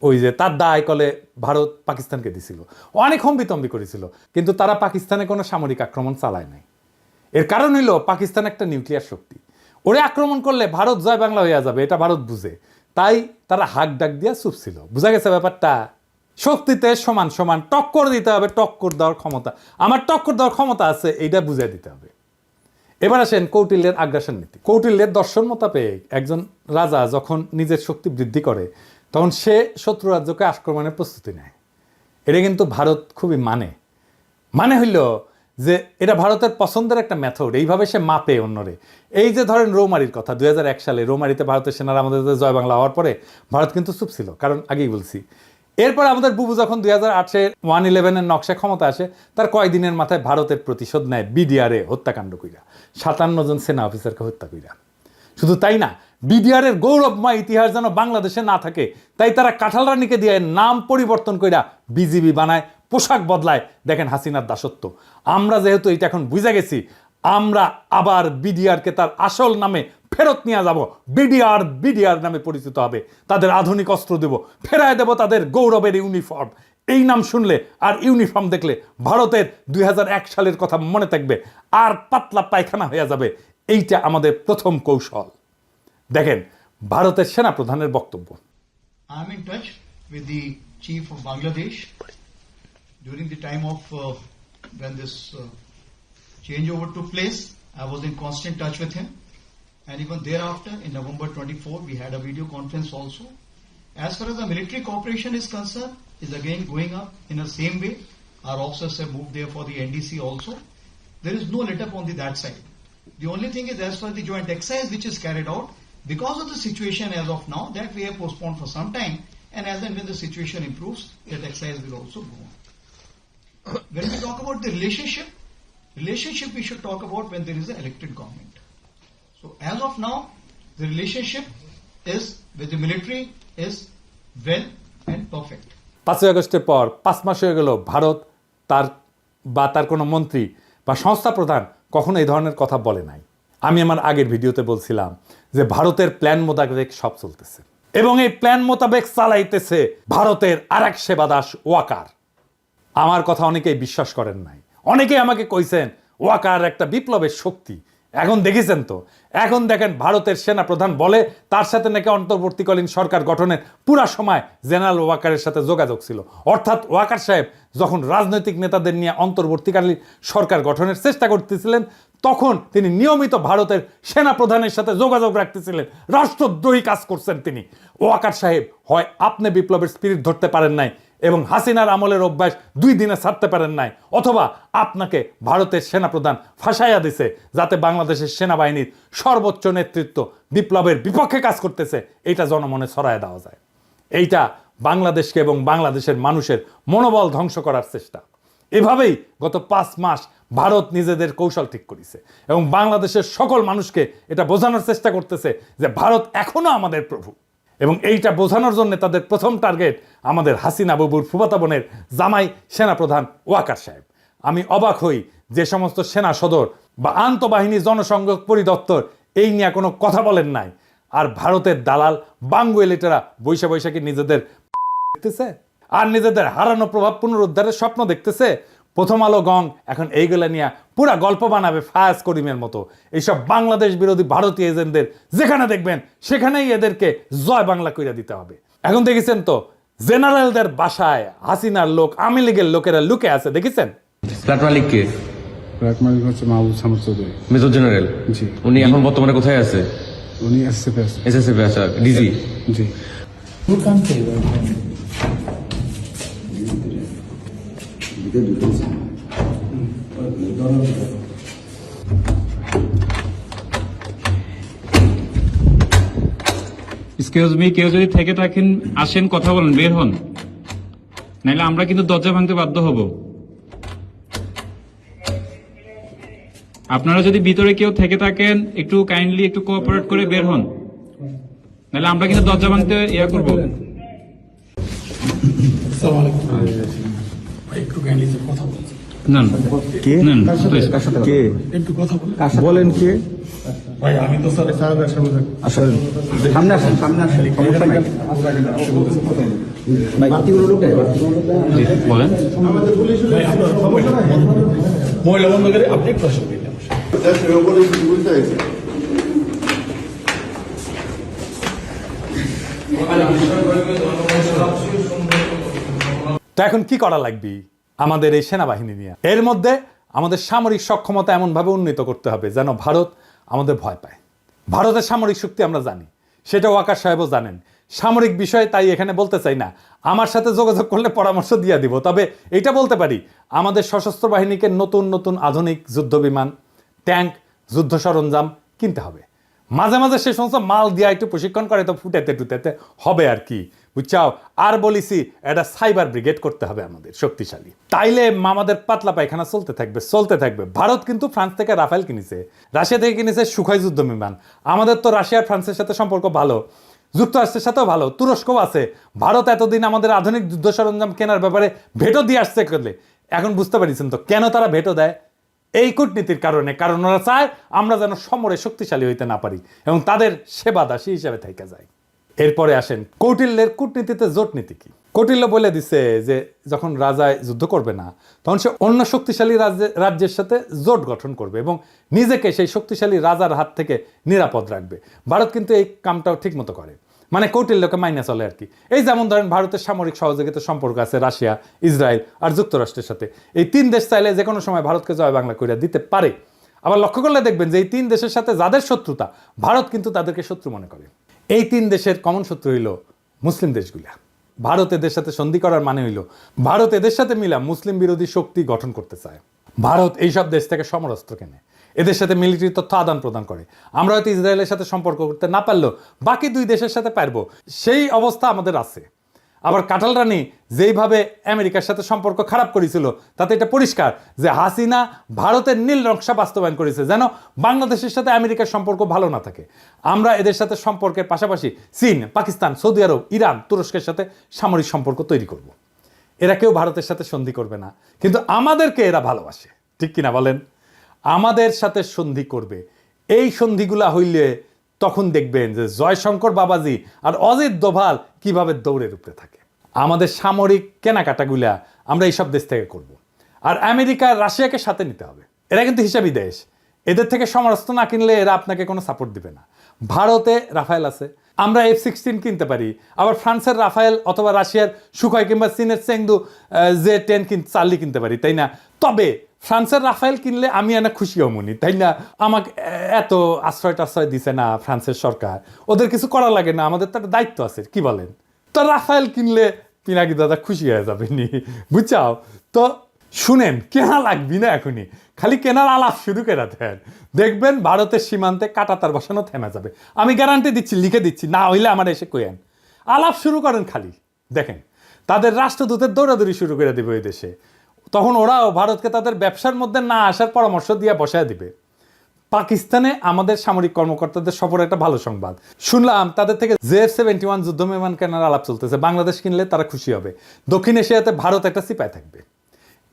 [SPEAKER 1] ওই যে তার দায় কলে ভারত পাকিস্তানকে দিছিল, অনেক হম্বিতম্বি করেছিল, কিন্তু তারা পাকিস্তানে কোনো সামরিক আক্রমণ চালায় নাই। এর কারণ হইল পাকিস্তান একটা নিউক্লিয়ার শক্তি, ওরে আক্রমণ করলে ভারত জয় বাংলা হয়ে যাবে, এটা ভারত বুঝে, তাই তারা হাক ডাক দিয়া চুপ ছিল। বুঝা গেছে ব্যাপারটা? শক্তিতে সমান সমান টক্কর দিতে হবে, টক্কর দেওয়ার ক্ষমতা, আমার টক্কর দেওয়ার ক্ষমতা আছে, এইটা বুঝাই দিতে হবে। এবার আসেন কৌটিল্যের আগ্রাসন নীতি। কৌটিল্যের দর্শন মোতাবেক একজন রাজা যখন নিজের শক্তি বৃদ্ধি করে তখন সে শত্রু রাজ্যকে আক্রমণের প্রস্তুতি নেয়। এটা কিন্তু ভারত খুবই মানে হইল যে এটা ভারতের পছন্দের একটা মেথড, এইভাবে সে মাপে অন্যরে। এই যে ধরেন রৌমারির কথা, 2001 সালে রৌমারিতে ভারতের সেনারা আমাদের জয় বাংলা হওয়ার পরে ভারত কিন্তু চুপ ছিল, কারণ আগেই বলছি। এরপর আমাদের বুবু যখন 2008-এ 111-এর নকশা ক্ষমতা আসে, তার কয়েকদিনের মাথায় ভারতের প্রতিশোধ নেয় বিডিআরে হত্যাকাণ্ড কইরা, 57 জন সেনা অফিসারকে হত্যা কইরা। শুধু তাই না, বিডিআরের গৌরবময় ইতিহাস যেন বাংলাদেশে না থাকে তাই তারা কাঁঠাল রানীকে দিয়ে নাম পরিবর্তন কইরা বিজিবি বানায়, পোশাক বদলায়। দেখেন হাসিনার দাসত্ব। আমরা যেহেতু এটা এখন বুঝে গেছি, আমরা আবার বিডিআরকে তার আসল নামে ফেরত নিয়ে যাব, বিডিআর বিডিআর নামে পরিচিত হবে, তাদের আধুনিক অস্ত্র দেব, ফেরায় দেব তাদের গৌরবের ইউনিফর্ম। এই নাম শুনলে আর ইউনিফর্ম দেখলে ভারতের 2001 সালের কথা মনে থাকবে, আর পাতলা পায়খানা হয়ে যাবে। এইটা আমাদের প্রথম কৌশল। দেখেন ভারতের সেনাপ্রধানের বক্তব্য।
[SPEAKER 6] I'm in touch with the chief of Bangladesh during the time of when this changeover took place. I was in constant touch with him, and even thereafter, in November 24, we had a video conference also. As far as the military cooperation is concerned, is again going up in the same way. Our officers have moved there for the NDC also. There is no let up on that side. The only thing is, as far as the joint exercise which is carried out, because of the situation as of now, that we have postponed for some time, and as and when the situation improves, that exercise will also go on. When we talk about the relationship we should talk about when there is an elected government. So as of now, the relationship is with the military is well and perfect.
[SPEAKER 1] 5ই আগস্টের পর 5 মাস হয়ে গেল ভারত তার কোনো মন্ত্রী বা সংস্থা প্রধান কখনো এই ধরনের কথা বলে নাই। আমি আমার আগের ভিডিওতে বলছিলাম যে ভারতের প্ল্যান মোতাবেক সব চলতেছে, এবং এই প্ল্যান মোতাবেক চালাইতেছে ভারতের আরেক সেবাদাস ওয়াকার। আমার কথা অনেকেই বিশ্বাস করেন নাই, অনেকেই আমাকে কইছেন ওয়াকার একটা বিপ্লবের শক্তি। এখন দেখেছেন তো, এখন দেখেন ভারতের সেনা প্রধান বলে তার সাথে নাকি অন্তর্বর্তীকালীন সরকার গঠনের পুরা সময় জেনারেল ওয়াকারের সাথে যোগাযোগ ছিল। অর্থাৎ ওয়াকার সাহেব যখন রাজনৈতিক নেতাদের নিয়ে অন্তর্বর্তীকালীন সরকার গঠনের চেষ্টা করতেছিলেন, তখন তিনি নিয়মিত ভারতের সেনা প্রধানের সাথে যোগাযোগ রাখতেছিলেন। রাষ্ট্রদ্রোহী কাজ করছেন তিনি। ওয়াকার সাহেব হয় আপনি বিপ্লবের স্পিরিট ধরতে পারেন নাই এবং হাসিনার আমলের অভ্যাস 2 দিনে ছাড়তে পারেন নাই, অথবা আপনাকে ভারতের সেনাপ্রধান ফাঁসাইয়া দিছে যাতে বাংলাদেশের সেনাবাহিনীর সর্বোচ্চ নেতৃত্ব বিপ্লবের বিপক্ষে কাজ করতেছে, এইটা জনমনে ছড়ায় দেওয়া যায়। এইটা বাংলাদেশকে এবং বাংলাদেশের মানুষের মনোবল ধ্বংস করার চেষ্টা। এভাবেই গত 5 মাস ভারত নিজেদের কৌশল ঠিক করেছে এবং বাংলাদেশের সকল মানুষকে এটা বোঝানোর চেষ্টা করতেছে যে ভারত এখনো আমাদের প্রভু। এবং এইটা বোঝানোর জন্য তাদের প্রথম টার্গেট আমাদের হাসিনা বাবুর ফুফাতো বোনের জামাই সেনাপ্রধান ওয়াকার সাহেব। আমি অবাক হই যে সমস্ত সেনা সদর বা আন্তঃবাহিনী জনসংযোগ পরিদপ্তর এই নিয়ে কোনো কথা বলেন নাই, আর ভারতের দালাল বাঙ্গুয়েলিটেরা বৈশাখী নিজেদের দেখতেছে আর নিজেদের হারানো প্রভাব পুনরুদ্ধারের স্বপ্ন দেখতেছে। প্রথম আলো গং এখন এইগুলা নিয়ে পুরা গল্প বানাবে ফায়াজ করিমের মতো। এইসব বাংলাদেশ বিরোধী ভারতীয় এজেন্টদের যেখানে দেখবেন সেখানেই এদেরকে জয় বাংলা কইরা দিতে হবে। এখন দেখেছেন তো জেনারেলদের বাসায় হাসিনার লোক, আওয়ামী লীগের লোকেরা লুকে আছে, দেখেছেন?
[SPEAKER 7] ফ্ল্যাট মালিক কে?
[SPEAKER 8] ফ্ল্যাট মালিক হচ্ছে মাহবুব সামর চৌধুরী,
[SPEAKER 7] মেজর জেনারেল।
[SPEAKER 8] জি।
[SPEAKER 7] উনি এখন বর্তমানে কোথায় আছে?
[SPEAKER 8] উনি এসএসএফ আছে।
[SPEAKER 7] এসএসএফ আছে, ডিজি।
[SPEAKER 8] জি।
[SPEAKER 9] এক্সকিউজ মি, কেউ যদি থেকে থাকেন আসেন, কথা বলেন, বের হন, নাইলে আমরা কিন্তু দরজা ভাঙতে বাধ্য হব। আপনারা যদি ভিতরে কেউ থেকে থাকেন একটু কাইন্ডলি একটু কোঅপারেট করে বের হন, নাইলে আমরা কিন্তু দরজা ভাঙতে ইয়া করব।
[SPEAKER 8] বলেন কে? ভাই আমি তো স্যার আসেন সামনে আসেন, সামনে আসেন, সমস্যা নাই।
[SPEAKER 9] বলেন।
[SPEAKER 8] মহিলা বন্ধ করে আপনি একটু আসেন।
[SPEAKER 1] তো এখন কি করা লাগবে আমাদের এই সেনাবাহিনী নিয়ে? এর মধ্যে আমাদের সামরিক সক্ষমতা এমনভাবে উন্নীত করতে হবে যেন ভারত আমাদের ভয় পায়। ভারতের সামরিক শক্তি আমরা জানি, সেটা ওয়াকার সাহেবও জানেন। সামরিক বিষয়ে তাই এখানে বলতে চাই না, আমার সাথে যোগাযোগ করলে পরামর্শ দিয়ে দিব। তবে এটা বলতে পারি, আমাদের সশস্ত্র বাহিনীকে নতুন নতুন আধুনিক যুদ্ধ বিমান, ট্যাঙ্ক, যুদ্ধ সরঞ্জাম কিনতে হবে। মাঝে মাঝে সে সমস্ত মাল দিয়ে একটু প্রশিক্ষণ করে তো ফুটাতে টুটাতে হবে আর কি, বুঝছাও? আর বলিছি এটা সাইবার ব্রিগেড করতে হবে আমাদের শক্তিশালী, তাইলে আমাদের পাতলা পায়খানা চলতে থাকবে। ভারত কিন্তু ফ্রান্স থেকে রাফেল কিনেছে, রাশিয়া থেকে কিনেছে সুখয় যুদ্ধ বিমান। আমাদের তো রাশিয়া ফ্রান্সের সাথে সম্পর্ক ভালো, যুক্তরাষ্ট্রের সাথেও ভালো, তুরস্কও আছে। ভারত এতদিন আমাদের আধুনিক যুদ্ধ সরঞ্জাম কেনার ব্যাপারে ভেটো দিয়ে আসছে করলে, এখন বুঝতে পারছেন তো কেন তারা ভেটো দেয়? এই কূটনীতির কারণে, কারণ ওরা চায় আমরা যেন সমরে শক্তিশালী হইতে না পারি এবং তাদের সেবা দাসী হিসেবে থাইকা যায়। এরপরে আসেন কৌটিল্যের কূটনীতিতে জোট নীতি কি। কৌটিল্য বলে দিছে যে যখন রাজায় যুদ্ধ করবে না তখন সে অন্য শক্তিশালী রাজ্যের সাথে জোট গঠন করবে এবং নিজেকে সেই শক্তিশালী রাজার হাত থেকে নিরাপদ রাখবে। ভারত কিন্তু এই কামটাও ঠিক মতো করে, মানে কৌটিল্যকে মাইনে চলে আর কি। এই যেমন ধরেন ভারতের সামরিক সহযোগিতার সম্পর্ক আছে রাশিয়া, ইসরায়েল আর যুক্তরাষ্ট্রের সাথে। এই 3 দেশ চাইলে যে কোনো সময় ভারতকে জয় বাংলা কইরা দিতে পারে। আবার লক্ষ্য করলে দেখবেন যে এই 3 দেশের সাথে যাদের শত্রুতা, ভারত কিন্তু তাদেরকে শত্রু মনে করে। এই 3 দেশের কমন শত্রু হইল মুসলিম দেশগুলা। ভারত এদের সাথে সন্ধি করার মানে হইল ভারত এদের সাথে মিলা মুসলিম বিরোধী শক্তি গঠন করতে চায়। ভারত এইসব দেশ থেকে সমরাস্ত্র কেনে, এদের সাথে মিলিটারি তথ্য আদান প্রদান করে। আমরা হয়তো ইসরায়েলের সাথে সম্পর্ক করতে না পারলেও বাকি 2 দেশের সাথে পারবো, সেই অবস্থা আমাদের আছে। আবার কাঁঠাল রানী যেইভাবে আমেরিকার সাথে সম্পর্ক খারাপ করেছিল তাতে এটা পরিষ্কার যে হাসিনা ভারতের নীল নকশা বাস্তবায়ন করেছে যেন বাংলাদেশের সাথে আমেরিকার সম্পর্ক ভালো না থাকে। আমরা এদের সাথে সম্পর্কের পাশাপাশি চীন, পাকিস্তান, সৌদি আরব, ইরান, তুরস্কের সাথে সামরিক সম্পর্ক তৈরি করব। এরা কেউ ভারতের সাথে সন্ধি করবে না, কিন্তু আমাদেরকে এরা ভালোবাসে, ঠিক কিনা বলেন? আমাদের সাথে সন্ধি করবে। এই সন্ধিগুলা হইলে তখন দেখবেন যে জয়শঙ্কর বাবাজি আর অজিত দোভাল কিভাবে দৌড়ের উপরে থাকে। আমাদের সামরিক কেনাকাটাগুলা আমরা এইসব দেশ থেকে করব। আর আমেরিকা, রাশিয়াকে সাথে নিতে হবে। এরা কিন্তু হিসাবি দেশ, এদের থেকে সমরাস্ত্র না কিনলে এরা আপনাকে কোনো সাপোর্ট দিবে না। ভারতে রাফায়েল আছে, আমরা F-16 কিনতে পারি। আবার ফ্রান্সের রাফায়েল অথবা রাশিয়ার সুখয় কিংবা চীনের চেংদু J-10 চার্লি কিনতে পারি, তাই না? তবে ফ্রান্সের রাফায়েল কিনলে আমি এনে খুশি হমনি, তাই না? আমাকে এত আশ্রয় দিছে না ফ্রান্সের সরকার, ওদের কিছু করা লাগে না, আমাদের তো একটা দায়িত্ব আছে, কি বলেন? তো রাফায়েল কিনলে পিনাকি দাদা খুশি হয়ে যাবে নি, বুঝছাও? তো শুনেন, কেনা লাগবি না এখনই, খালি কেনার আলাপ শুরু করে দেন, দেখবেন ভারতের সীমান্তে কাঁটাতার বসানো থেমে যাবে। আমি গ্যারান্টি দিচ্ছি, লিখে দিচ্ছি, না হইলে আমার এসে কইেন। আলাপ শুরু করেন খালি, দেখেন তাদের রাষ্ট্রদূতের দৌড়াদৌড়ি শুরু করে দেবে ওই দেশে। তখন ওরাও ভারতকে তাদের ব্যবসার মধ্যে না আসার পরামর্শ দিয়ে বসায় দিবে। পাকিস্তানে আমাদের সামরিক কর্মকর্তাদের সফর একটা ভালো সংবাদ শুনলাম, তাদের থেকে JF-71 যুদ্ধ বিমান কেনার আলাপ চলতেছে। বাংলাদেশ কিনলে তারা খুশি হবে। দক্ষিণ এশিয়াতে ভারত একটা সিপাই থাকবে।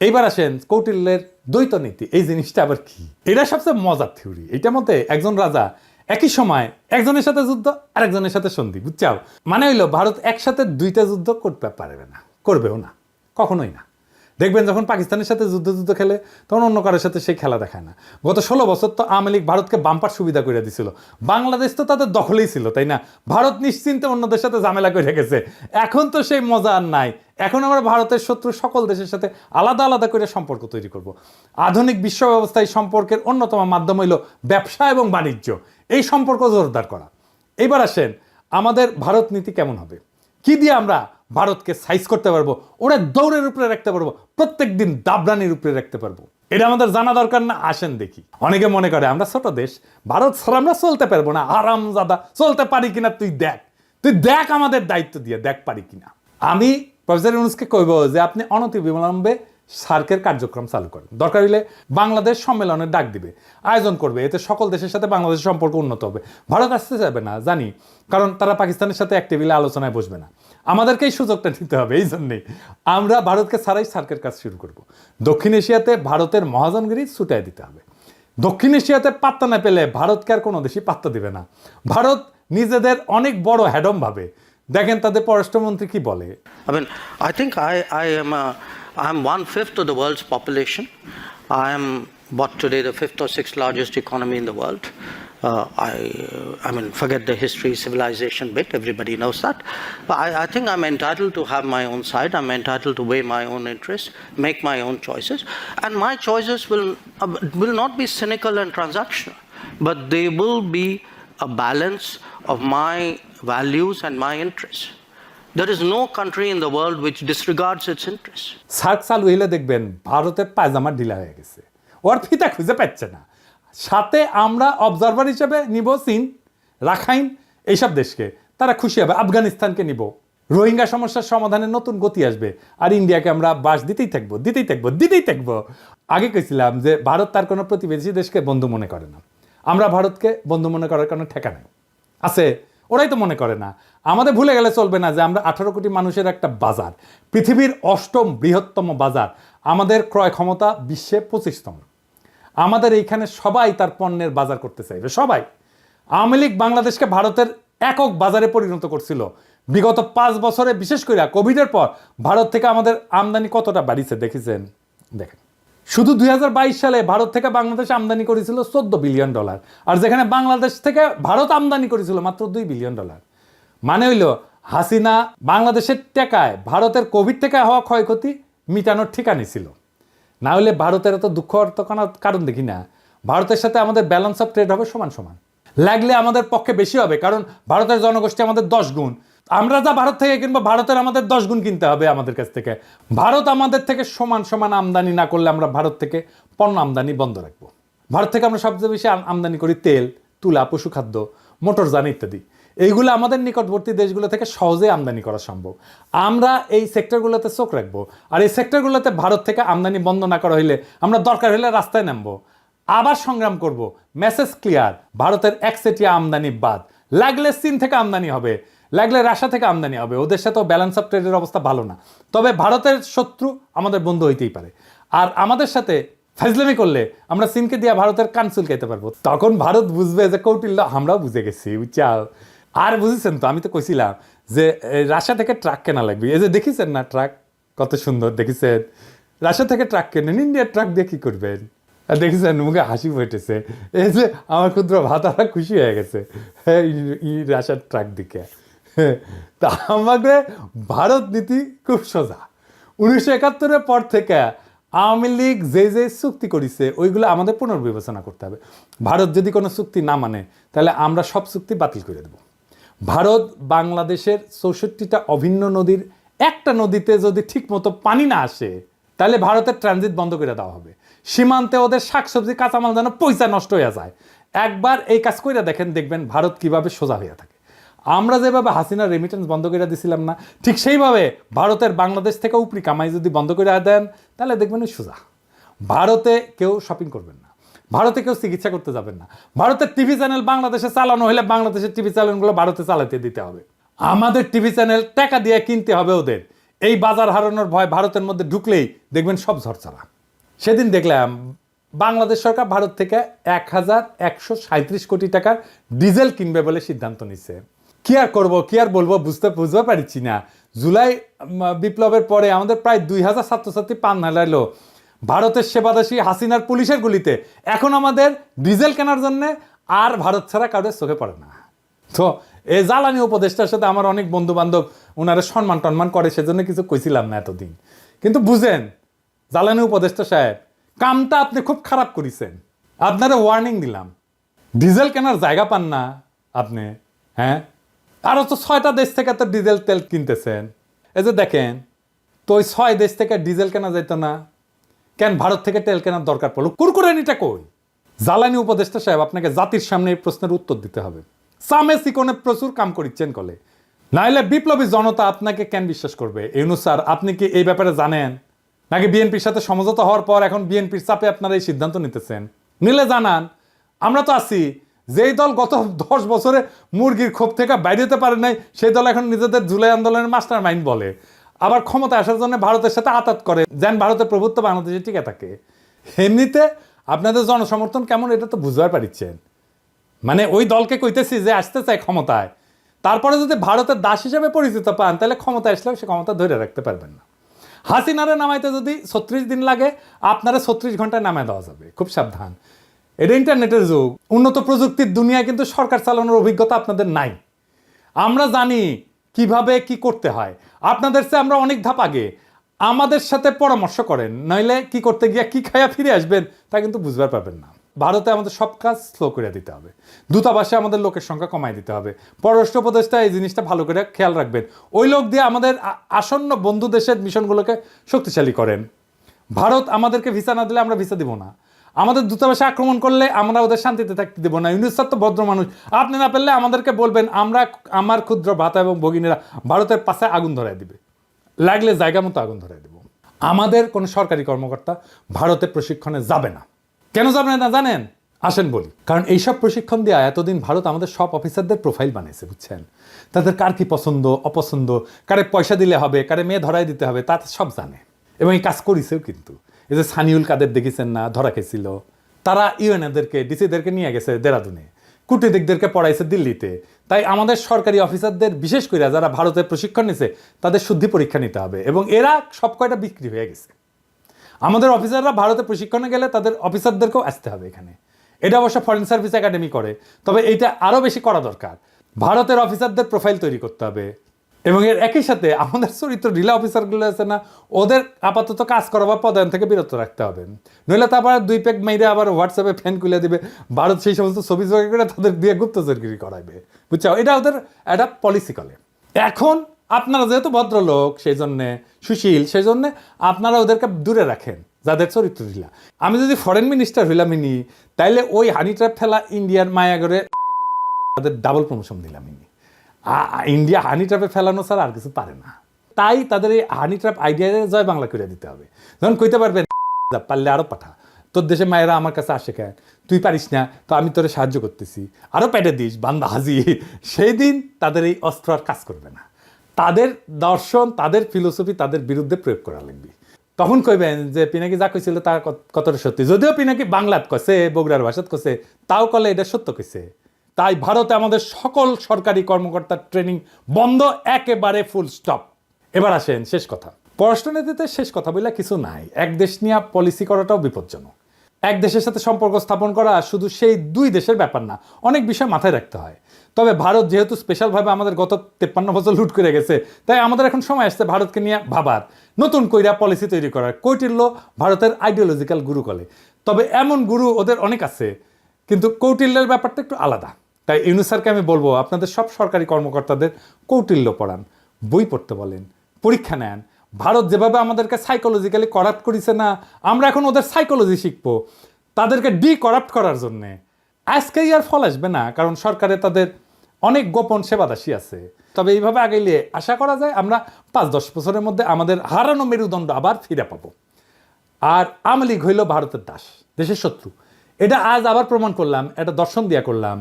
[SPEAKER 1] এইবার আসেন কৌটিল্যের দ্বৈত নীতি, এই জিনিসটা আবার কি? এটা সবচেয়ে মজার থিওরি। এটার মধ্যে একজন রাজা একই সময় একজনের সাথে যুদ্ধ আর একজনের সাথে সন্ধি, বুঝছাও? মানে হইলো ভারত একসাথে 2টা যুদ্ধ করতে পারবে না, করবেও না, কখনোই না। দেখবেন যখন পাকিস্তানের সাথে যুদ্ধ খেলে তখন অন্য কারোর সাথে সেই খেলা দেখায় না। গত 16 বছর তো আওয়ামী লীগ ভারতকে বাম্পার সুবিধা করে দিছিল, বাংলাদেশ তো তাদের দখলেই ছিল, তাই না? ভারত নিশ্চিন্তে অন্যদের সাথে ঝামেলা করে গেছে। এখন তো সেই মজা আর নাই। এখন আমরা ভারতের শত্রু সকল দেশের সাথে আলাদা আলাদা করে সম্পর্ক তৈরি করব। আধুনিক বিশ্ব ব্যবস্থায় সম্পর্কের অন্যতম মাধ্যম হইল ব্যবসা এবং বাণিজ্য, এই সম্পর্ক জোরদার করা। এইবার আসেন আমাদের ভারত নীতি কেমন হবে, কি দিয়ে আমরা ভারতকে সাইজ করতে পারবো, ওরা দৌড়ের উপরে রাখতে পারবো, প্রত্যেক দিন দাবরানির উপরে রাখতে পারবো। এটা আমাদের জানা দরকার না? আসেন দেখি। অনেকে মনে করে আমরা ছোট দেশ, ভারত ছাড়া আমরা চলতে পারবো না। আরামজাদা, চলতে পারি কিনা তুই দেখ আমাদের দায়িত্ব দিয়ে দেখ পারি কিনা। আমি প্রফেসর ইউনূসকে কইব যে আপনি অনতিবিলম্বে সার্কের কার্যক্রম চালু করেন। দরকার হলে বাংলাদেশ সম্মেলনের ডাক দিবে, আয়োজন করবে, এতে সকল দেশের সাথে বাংলাদেশের সম্পর্ক উন্নত হবে। ভারত আসতে যাবে না জানি, কারণ তারা পাকিস্তানের সাথে এক টেবিলে আলোচনায় বসবে না। আমাদেরকেই সুযোগটা নিতে হবে। এই জন্যেই আমরা ভারতকে ছাড়াই সার্কের কাজ শুরু করব। দক্ষিণ এশিয়াতে ভারতের মহাজনগিরি ছুটাই দিতে হবে। দক্ষিণ এশিয়াতে পাত্তা না পেলে ভারতকে আর কোনো দেশই পাত্তা দিবে না। ভারত নিজেদের অনেক বড় হ্যাডম ভাবে। দেখেন তাদের পররাষ্ট্রমন্ত্রী কি বলে।
[SPEAKER 10] I think I'm 1/5 of the world's population. I am what today the 5th or 6th largest economy in the world. Forget the history, civilization bit, everybody knows that. But I think I'm entitled to have my own side, I'm entitled to weigh my own interests, make my own choices. And my choices will not be cynical and transactional, but they will be a balance of my values and my interests. There is no country in the world which disregards its interests.
[SPEAKER 1] SAARC চালু হইলে দেখবেন ভারতের পায়জামা ঢিলা হয়ে গেছে, ওর ফিতা খুঁজে পাচ্ছে না। সাথে আমরা অবজারভার হিসেবে নিব চীন, রাখাইন, এইসব দেশকে, তারা খুশি হবে। আফগানিস্তানকে নিব, রোহিঙ্গা সমস্যার সমাধানে নতুন গতি আসবে। আর ইন্ডিয়াকে আমরা বাস দিতেই থাকবো। আগে কইছিলাম যে ভারত তার কোনো প্রতিবেশী দেশকে বন্ধু মনে করে না। আমরা ভারতকে বন্ধু মনে করার কোনো ঠেকা নাই আছে, ওরাই তো মনে করে না। আমাদের ভুলে গেলে চলবে না যে আমরা 18 কোটি মানুষের একটা বাজার, পৃথিবীর 8ম বৃহত্তম বাজার, আমাদের ক্রয় ক্ষমতা বিশ্বে 25তম। আমাদের এইখানে সবাই তার পণ্যের বাজার করতে চাইবে, সবাই। আওয়ামী লীগ বাংলাদেশকে ভারতের একক বাজারে পরিণত করছিল। বিগত 5 বছরে বিশেষ করে কোভিডের পর ভারত থেকে আমাদের আমদানি কতটা বাড়িছে দেখেছেন? দেখেন, শুধু 2022 সালে ভারত থেকে বাংলাদেশ আমদানি করেছিল $14 বিলিয়ন, আর যেখানে বাংলাদেশ থেকে ভারত আমদানি করেছিল মাত্র $2 বিলিয়ন। মানে হইল হাসিনা বাংলাদেশের টাকায় ভারতের কোভিড থেকে হওয়া ক্ষয়ক্ষতি মিটানোর ঠিকানি ছিল। না হলে ভারতের এত দুঃখ অর্থ কারণ দেখি না। ভারতের সাথে আমাদের ব্যালেন্স অফ ট্রেড হবে সমান সমান, লাগলে আমাদের পক্ষে বেশি হবে, কারণ ভারতের জনগোষ্ঠী আমাদের 10 গুণ। আমরা যা ভারত থেকে কিনবো ভারতের আমাদের 10 গুণ কিনতে হবে আমাদের কাছ থেকে। ভারত আমাদের থেকে সমান সমান আমদানি না করলে আমরা ভারত থেকে পণ্য আমদানি বন্ধ রাখবো। ভারত থেকে আমরা সবচেয়ে বেশি আমদানি করি তেল, তুলা, পশুখাদ্য, মোটরযান ইত্যাদি। এইগুলো আমাদের নিকটবর্তী দেশগুলো থেকে সহজে আমদানি করা সম্ভব। আমরা এই সেক্টরগুলোতে চোখ রাখবো, আর এই সেক্টরগুলোতে ভারত থেকে আমদানি বন্ধ না করা হইলে আমরা দরকার হলে রাস্তায় নামবো, আবার সংগ্রাম করব। মেসেজ ক্লিয়ার, ভারতের একচেটিয়া আমদানি বাদ। লাগলে চীন থেকে আমদানি হবে, লাগলে রাশিয়া থেকে আমদানি হবে, ওদের সাথেও ব্যালেন্স অফ ট্রেডের অবস্থা ভালো না। তবে ভারতের শত্রু আমাদের বন্ধু হইতেই পারে, আর আমাদের সাথে ফাইজলামি করলে আমরা চীনকে দিয়ে ভারতের কানসুল খেতে পারবো। তখন ভারত বুঝবে যে কৌটিল্য আমরাও বুঝে গেছি, বুঝছাও। আর বুঝেছেন তো, আমি তো কইছিলাম যে রাশিয়া থেকে ট্রাক কেনা লাগবে। এই যে দেখেছেন না ট্রাক কত সুন্দর, দেখেছেন? রাশিয়া থেকে ট্রাক কেনেন, ইন্ডিয়ার ট্রাক দিয়ে কি করবেন? দেখেছেন মুখে হাসি ফুটেছে। এই যে আমার ক্ষুদ্র ভাতারা খুশি হয়ে গেছে রাশিয়ার ট্রাক দিকে। তা আমাকে ভারত নীতি খুব সোজা। 1971-এর পর থেকে আওয়ামী লীগ যে যে চুক্তি করেছে ওইগুলো আমাদের পুনর্বিবেচনা করতে হবে। ভারত যদি কোনো চুক্তি না মানে তাহলে আমরা সব চুক্তি বাতিল করে দেব। ভারত বাংলাদেশের 64টা অভিন্ন নদীর একটা নদীতে যদি ঠিক মতো পানি না আসে তাহলে ভারতের ট্রানজিট বন্ধ করে দেওয়া হবে। সীমান্তে ওদের শাকসবজি কাঁচামাল যেন পয়সা নষ্ট হয়ে যায়। একবার এই কাজ করে দেখেন, দেখবেন ভারত কিভাবে সোজা হয়ে থাকে। আমরা যেভাবে হাসিনার রেমিটেন্স বন্ধ করে দিছিলাম না, ঠিক সেইভাবে ভারতের বাংলাদেশ থেকে উপরি কামাই যদি বন্ধ করে দেন তাহলে দেখবেন সোজা। ভারতে কেউ শপিং করবেন না, ভারতে কেউ চিকিৎসা করতে যাবেন না। ভারতের টিভি চ্যানেল বাংলাদেশে চালানো হলে বাংলাদেশের টিভি চ্যানেলগুলো ভারতে চালাতে দিতে হবে। আমাদের টিভি চ্যানেল টাকা দিয়ে কিনতে হবে ওদের। এই বাজার হারানোর ভয় ভারতের মধ্যে ঢুকলেই দেখবেন সব ঝরঝরা। সেদিন দেখলাম বাংলাদেশ সরকার ভারত থেকে 1137 কোটি টাকার ডিজেল কিনবে বলে সিদ্ধান্ত নিচ্ছে। কি আর করবো, কি আর বলবো, বুঝতে পারছি না। জুলাই বিপ্লবের পরে আমাদের প্রায় 2000 ছাত্রছাত্রী পান হারাইলো ভারতের সেবাদাসী হাসিনার পুলিশের গুলিতে। এখন আমাদের ডিজেল কেনার জন্য আর ভারত ছাড়া কারোর চোখে পড়ে না। তো এই জ্বালানি উপদেষ্টার সাথে আমার অনেক বন্ধু বান্ধব ওনারা সম্মান টন্মান করে, সেজন্য কিছু কইছিলাম না এতদিন। কিন্তু বুঝেন জ্বালানি উপদেষ্টা সাহেব, কামটা আপনি খুব খারাপ করেছেন। আপনারা ওয়ার্নিং দিলাম, ডিজেল কেনার জায়গা পান না আপনি। হ্যাঁ, আরও তো 6টা দেশ থেকে তো ডিজেল তেল কিনতেছেন। এই যে দেখেন তো, ওই 6 দেশ থেকে ডিজেল কেনা যেত না কেন? ভারত থেকে তেল কেনার দরকার পড়লো? কুরকুরানিটা কই? জ্বালানি উপদেষ্টা সাহেব, আপনাকে জাতির সামনে এই প্রশ্নের উত্তর দিতে হবে। সামে সিকোনে প্রচুর কাম করিচ্ছেন কলে, নাইলে বিপ্লবী জনতা আপনাকে কেন বিশ্বাস করবে? ইউনূস স্যার, আপনি কি এই ব্যাপারে জানেন? নাকি বিএনপির সাথে সমঝোতা হওয়ার পর এখন বিএনপির চাপে আপনারা এই সিদ্ধান্ত নিতেছেন? নিলে জানান, আমরা তো আছি। যেই দল গত 10 বছরে মুরগির ক্ষোভ থেকে বাইরে হতে পারে নাই, সেই দল এখন নিজেদের জুলাই আন্দোলনের মাস্টার মাইন্ড বলে, আবার ক্ষমতা আসার জন্য ভারতের সাথে আতাত করে, যেন ভারতের প্রভুত্ব বাংলাদেশে টিকে থাকে। এমনিতে আপনাদের জনসমর্থন কেমন এটা তো বুঝতে পারছেন। মানে ওই দলকে কইতেছি যে আসতে চায় ক্ষমতায়, তারপরে যদি ভারতের দাস হিসেবে পরিচিত পান তাহলে ক্ষমতা আসলেও সে ক্ষমতা ধরে রাখতে পারবেন না। হাসিনারে নামাইতে যদি 36 দিন লাগে, আপনারা 36 ঘন্টায় নামায় দেওয়া যাবে। খুব সাবধান, এটা ইন্টারনেটের যুগ, উন্নত প্রযুক্তির দুনিয়া, কিন্তু সরকার চালানোর অভিজ্ঞতা আপনাদের নাই। আমরা জানি কিভাবে কি করতে হয়, আপনাদের চেয়ে আমরা অনেক ধাপ আগে। আমাদের সাথে পরামর্শ করেন, নইলে কি করতে গিয়া কি খাইয়া ফিরে আসবেন তা কিন্তু বুঝতে পারবেন না। ভারতে আমাদের সব কাজ স্লো করে দিতে হবে, দূতাবাসে আমাদের লোকের সংখ্যা কমাই দিতে হবে। পররাষ্ট্র উপদেষ্টা এই জিনিসটা ভালো করে খেয়াল রাখবেন। ওই লোক দিয়ে আমাদের আসন্ন বন্ধু দেশের মিশনগুলোকে শক্তিশালী করেন। ভারত আমাদেরকে ভিসা না দিলে আমরা ভিসা দিব না। আমাদের দূতাবাসে আক্রমণ করলে আমরা ওদের শান্তিতে থাকতে দেবো না। ইউনূস স্যার তো ভদ্র মানুষ, আপনি না পেলে আমাদেরকে বলবেন, আমার ক্ষুদ্র ভাতা এবং ভগিনীরা ভারতের পাশে আগুন ধরাই দিবে, লাগলে জায়গা মতো আগুন ধরাই দেব। আমাদের কোনো সরকারি কর্মকর্তা ভারতে প্রশিক্ষণে যাবে না। কেন যাবে না জানেন? আসেন বলি। কারণ এইসব প্রশিক্ষণ দিয়ে এতদিন ভারত আমাদের সব অফিসারদের প্রোফাইল বানিয়েছে, বুঝছেন? তাদের কার কি পছন্দ অপছন্দ, কারে পয়সা দিলে হবে, কারে মেয়ে ধরাই দিতে হবে, তা সব জানে এবং এই কাজ করেছেও। কিন্তু এই যে সানিউল কাদের দেখেছেন না, ধরা খেয়েছিল, তারা ইউএনএদেরকে ডিসিদেরকে নিয়ে গেছে দেরাদুনে, কূটনীতিকদেরকে পড়াইছে দিল্লিতে। তাই আমাদের সরকারি অফিসারদের বিশেষ করে যারা ভারতে প্রশিক্ষণ নিছে তাদের শুদ্ধি পরীক্ষা নিতে হবে, এবং এরা সব কয়টা বিক্রি হয়ে গেছে। আমাদের অফিসাররা ভারতে প্রশিক্ষণে গেলে তাদের অফিসারদেরকেও আসতে হবে এখানে। এটা অবশ্য ফরেন সার্ভিস একাডেমি করে, তবে এইটা আরও বেশি করা দরকার। ভারতের অফিসারদের প্রোফাইল তৈরি করতে হবে, এবং এর একই সাথে আমাদের চরিত্র ঢিলা অফিসারগুলো আছে না, ওদের আপাতত কাজ করা বা পদায়ন থেকে বিরত রাখতে হবে। নইলে তারপর 2 পেগ মেরে আবার হোয়াটসঅ্যাপে ফ্যান খুলে দিবে, ভারত সেই সমস্ত ছবি জোগাড় করে তাদের দিয়ে গুপ্তচরগিরি করাইবে, বুঝছো? এটা ওদের একটা পলিসি করে। এখন আপনারা যেহেতু ভদ্রলোক, সেই জন্যে সুশীল, সেই জন্যে আপনারা ওদেরকে দূরে রাখেন যাদের চরিত্র ঢিলা। আমি যদি ফরেন মিনিস্টার হইলাম ইনি, তাইলে ওই হানি ট্র্যাপ ফেলা ইন্ডিয়ার মায়াগরে তাদের ডাবল প্রমোশন দিলাম ইনি। ইন্ডিয়া হানি ট্র্যাপে ফেলানো ছাড়া আর কিছু পারে না। তাই তাদের এই হানি ট্র্যাপ আইডিয়া জয় বাংলা করে দিতে হবে। যখন কইতে পারবেন পারলে আরও পাঠা, তোর দেশে মায়েরা আমার কাছে আসে কেন, তুই পারিস না তো আমি তোরে সাহায্য করতেছি, আরও পেটে দিস বান্দা হাজি, সেই দিন তাদের এই অস্ত্র আর কাজ করবে না। তাদের দর্শন, তাদের ফিলোসফি তাদের বিরুদ্ধে প্রয়োগ করা লাগবে। তখন কইবেন যে পিনাকি যা কইছিল তা কতটা সত্যি, যদিও পিনাকি বাংলাত কছে, বগুড়ার ভাষাত কছে, তাও কলে এটা সত্য কইছে। তাই ভারতে আমাদের সকল সরকারি কর্মকর্তার ট্রেনিং বন্ধ, একেবারে ফুল স্টপ। এবার আসেন শেষ কথা। পররাষ্ট্রনীতিতে শেষ কথা বলে কিছু নাই। এক দেশ নিয়ে পলিসি করাটাও বিপজ্জনক। এক দেশের সাথে সম্পর্ক স্থাপন করা শুধু সেই 2 দেশের ব্যাপার না, অনেক বিষয় মাথায় রাখতে হয়। তবে ভারত যেহেতু স্পেশালভাবে আমাদের গত 53 বছর লুট করে গেছে, তাই আমাদের এখন সময় আসছে ভারতকে নিয়ে ভাবার, নতুন কইরা পলিসি তৈরি করার। কৌটিল্য ভারতের আইডিওলজিক্যাল গুরু বলে, তবে এমন গুরু ওদের অনেক আছে, কিন্তু কৌটিল্যের ব্যাপারটা একটু আলাদা। তাই ইউনূস স্যারকে আমি বলবো, আপনাদের সব সরকারি কর্মকর্তাদের কৌটিল্য পড়ান, বই পড়তে বলেন, পরীক্ষা নেন। ভারত যেভাবে আমাদেরকে সাইকোলজিক্যালি করাপ্ট করেছে না, আমরা এখন ওদের সাইকোলজি শিখবো তাদেরকে করাপ্ট করার জন্যে। আজকেই আর ফল আসবে না, কারণ সরকারে তাদের অনেক গোপন সেবাদাসী আছে। তবে এইভাবে আগাইলে আশা করা যায় আমরা 5-10 বছরের মধ্যে আমাদের হারানো মেরুদণ্ড আবার ফিরে পাবো। আর আওয়ামী লীগ হইল ভারতের দাস, দেশের শত্রু। এটা আজ আবার প্রমাণ করলাম, এটা দর্শন দিয়া করলাম।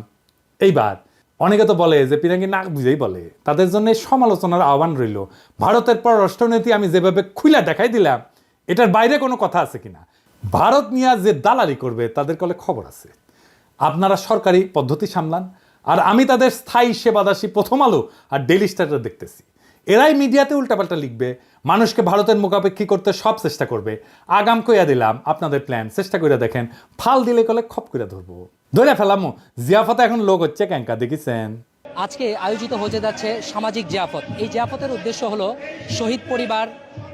[SPEAKER 1] এইবার অনেকে তো বলে যে পিনাকি না বুঝেই বলে, তাদের জন্য সমালোচনার আহ্বান রইল। ভারতের পররাষ্ট্রনীতি আমি যেভাবে খুইলা দেখাই দিলাম, এটার বাইরে কোনো কথা আছে কিনা। ভারত নিয়ে যে দালালি করবে তাদের কলে খবর আছে। আপনারা সরকারি পদ্ধতি সামলান, আর আমি তাদের স্থায়ী সেবাদাসী প্রথম আলো আর ডেইলি স্টার দেখতেছি। এরাই মিডিয়াতে উল্টাপাল্টা লিখবে, মানুষকে ভারতের মুখাপেক্ষী করতে সব চেষ্টা করবে। আগাম কইয়া দিলাম আপনাদের প্ল্যান চেষ্টা করে দেখেন, ফাল দিলে কলে খপ করে ধরবো, ধরে ফেলামো। জিয়াফতে এখন লোক হচ্ছে ক্যাঙ্কা, দেখেছেন?
[SPEAKER 11] আজকে আয়োজিত হতে যাচ্ছে সামাজিক জিয়াফত। এই জিয়াফতের উদ্দেশ্য হলো শহীদ পরিবার,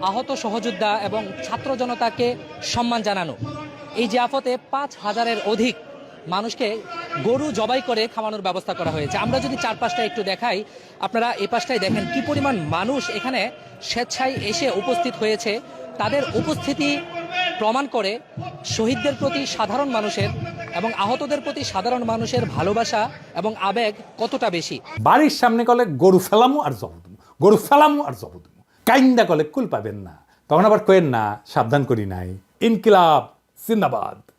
[SPEAKER 11] আহত সহযোদ্ধা এবং ছাত্র জনতাকে সম্মান জানানো। এই জিয়াফতে 5,000-এর অধিক মানুষকে গরু জবাই করে খাওয়ানোর ব্যবস্থা করা হয়েছে। আমরা যদি চারপাশটা একটু দেখাই, আপনারা এই পাশটাই দেখেন কি পরিমাণ মানুষ এখানে স্বেচ্ছায় এসে উপস্থিত হয়েছে। তাদের উপস্থিতি প্রমাণ করে শহীদদের প্রতি সাধারণ মানুষের এবং আহতদের প্রতি সাধারণ মানুষের ভালোবাসা এবং আবেগ কতটা বেশি।
[SPEAKER 1] বাড়ির সামনে কলে গরু ফেলামু আর জবদমু, গরু ফেলামু আর জবদমু, কাইন্দা কলে কুল পাবেন না। তখন আবার কয়েন না সাবধান করি নাই। ইনকিলাব জিন্দাবাদ।